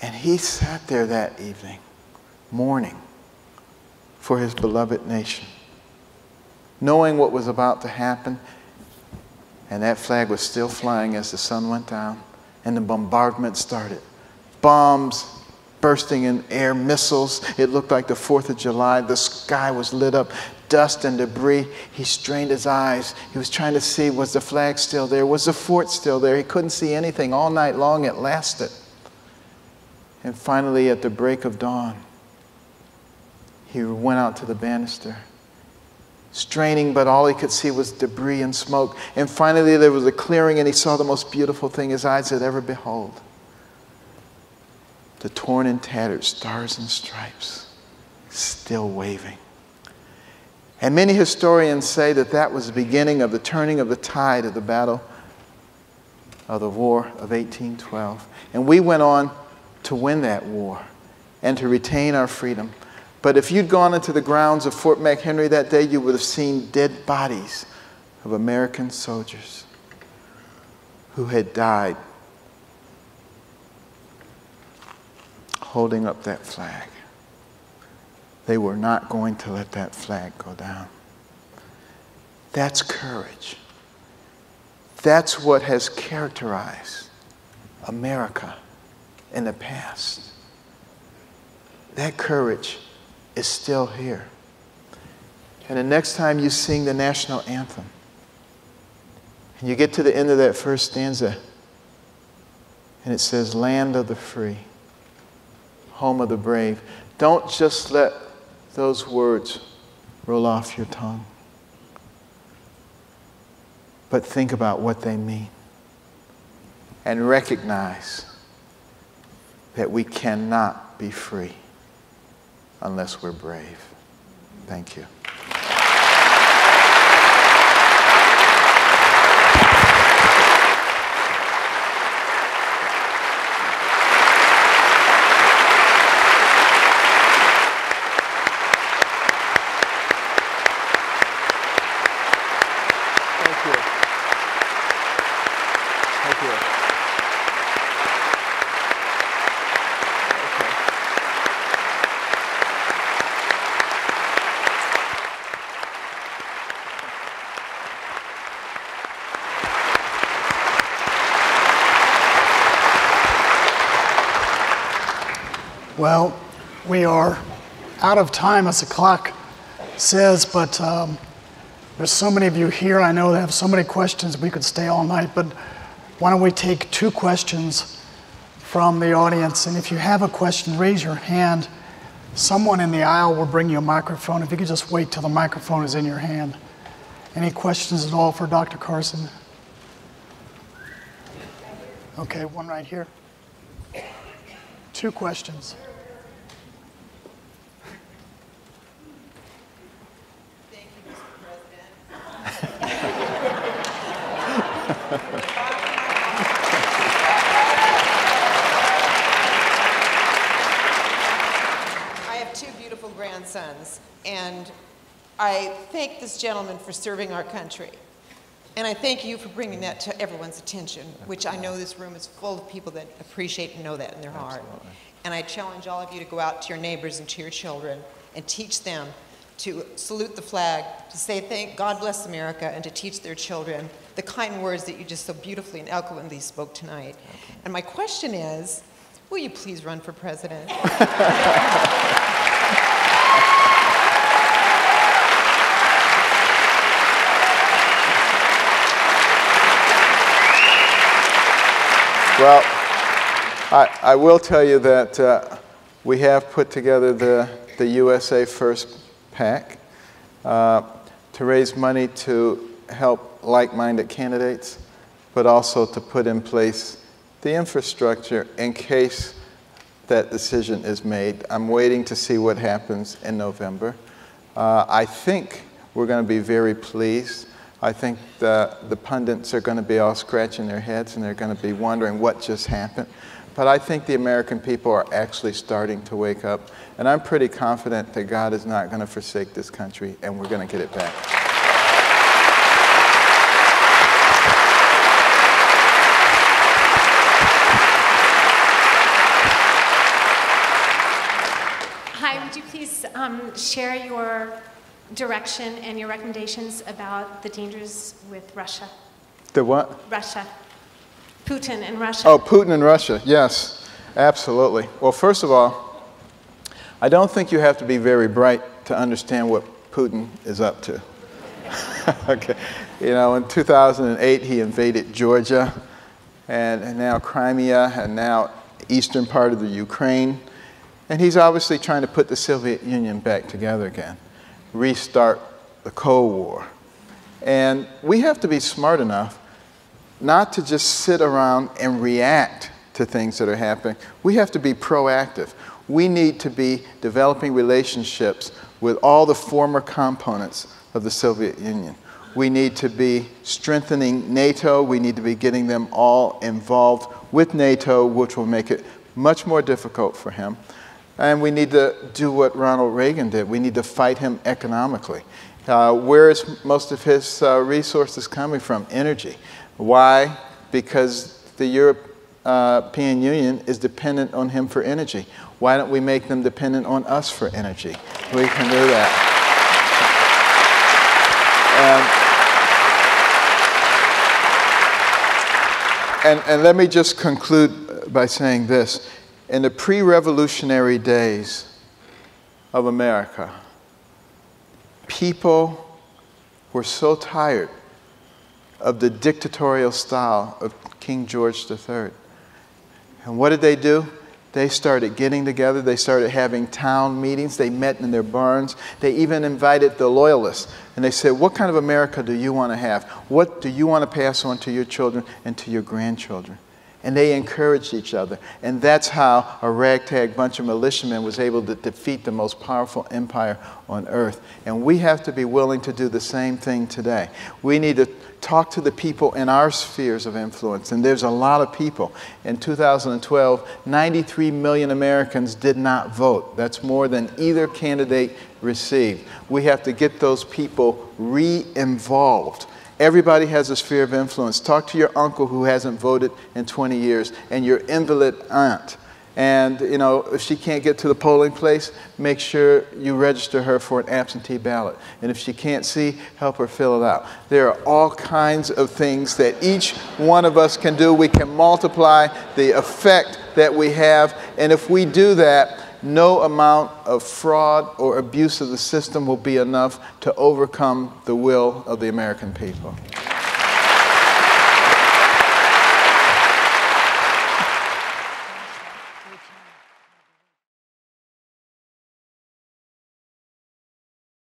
And he sat there that evening, mourning for his beloved nation, knowing what was about to happen, and that flag was still flying as the sun went down, and the bombardment started. Bombs bursting in air, missiles. It looked like the 4th of July. The sky was lit up, dust and debris. He strained his eyes. He was trying to see, was the flag still there? Was the fort still there? He couldn't see anything. All night long it lasted. And finally, at the break of dawn, he went out to the banister, straining, but all he could see was debris and smoke. And finally, there was a clearing, and he saw the most beautiful thing his eyes had ever beheld. The torn and tattered stars and stripes still waving. And many historians say that that was the beginning of the turning of the tide of the battle of the War of 1812. And we went on to win that war and to retain our freedom. But if you'd gone into the grounds of Fort McHenry that day, you would have seen dead bodies of American soldiers who had died holding up that flag. They were not going to let that flag go down. That's courage. That's what has characterized America in the past. That courage is still here. And the next time you sing the national anthem, and you get to the end of that first stanza, and it says, land of the free, home of the brave, don't just let those words roll off your tongue, but think about what they mean and recognize that we cannot be free unless we're brave. Thank you. Well, we are out of time, as the clock says, but there's so many of you here. I know they have so many questions. We could stay all night, but why don't we take 2 questions from the audience? And if you have a question, raise your hand. Someone in the aisle will bring you a microphone. If you could just wait till the microphone is in your hand. Any questions at all for Dr. Carson? Okay, one right here. 2 questions. Thank you, Mr. President. I have 2 beautiful grandsons, and I thank this gentleman for serving our country. And I thank you for bringing that to everyone's attention, which I know this room is full of people that appreciate and know that in their heart. Absolutely. And I challenge all of you to go out to your neighbors and to your children and teach them to salute the flag, to say thank God bless America, and to teach their children the kind words that you just so beautifully and eloquently spoke tonight. And my question is, will you please run for president? Well, I will tell you that we have put together the USA First PAC to raise money to help like-minded candidates, but also to put in place the infrastructure in case that decision is made. I'm waiting to see what happens in November. I think we're going to be very pleased. I think the pundits are going to be all scratching their heads and they're going to be wondering what just happened. But I think the American people are actually starting to wake up. And I'm pretty confident that God is not going to forsake this country and we're going to get it back. Hi, would you please share your direction and your recommendations about the dangers with Russia? The what? Russia. Putin and Russia. Oh, Putin and Russia. Yes, absolutely. Well, first of all, I don't think you have to be very bright to understand what Putin is up to. Okay. You know, in 2008, he invaded Georgia and now Crimea and now eastern part of the Ukraine. And he's obviously trying to put the Soviet Union back together again, restart the Cold War. And we have to be smart enough not to just sit around and react to things that are happening. We have to be proactive. We need to be developing relationships with all the former components of the Soviet Union. We need to be strengthening NATO. We need to be getting them all involved with NATO, which will make it much more difficult for him. And we need to do what Ronald Reagan did. We need to fight him economically. Where is most of his resources coming from? Energy. Why? Because the European Union is dependent on him for energy. Why don't we make them dependent on us for energy? We can do that. And let me just conclude by saying this. In the pre-revolutionary days of America, people were so tired of the dictatorial style of King George III. And what did they do? They started getting together. They started having town meetings. They met in their barns. They even invited the loyalists. And they said, what kind of America do you want to have? What do you want to pass on to your children and to your grandchildren? And they encouraged each other. And that's how a ragtag bunch of militiamen was able to defeat the most powerful empire on earth. And we have to be willing to do the same thing today. We need to talk to the people in our spheres of influence. And there's a lot of people. In 2012, 93 million Americans did not vote. That's more than either candidate received. We have to get those people re-involved. Everybody has a sphere of influence. Talk to your uncle who hasn't voted in 20 years and your invalid aunt. And, you know, if she can't get to the polling place, make sure you register her for an absentee ballot. And if she can't see, help her fill it out. There are all kinds of things that each one of us can do. We can multiply the effect that we have. And if we do that, no amount of fraud or abuse of the system will be enough to overcome the will of the American people.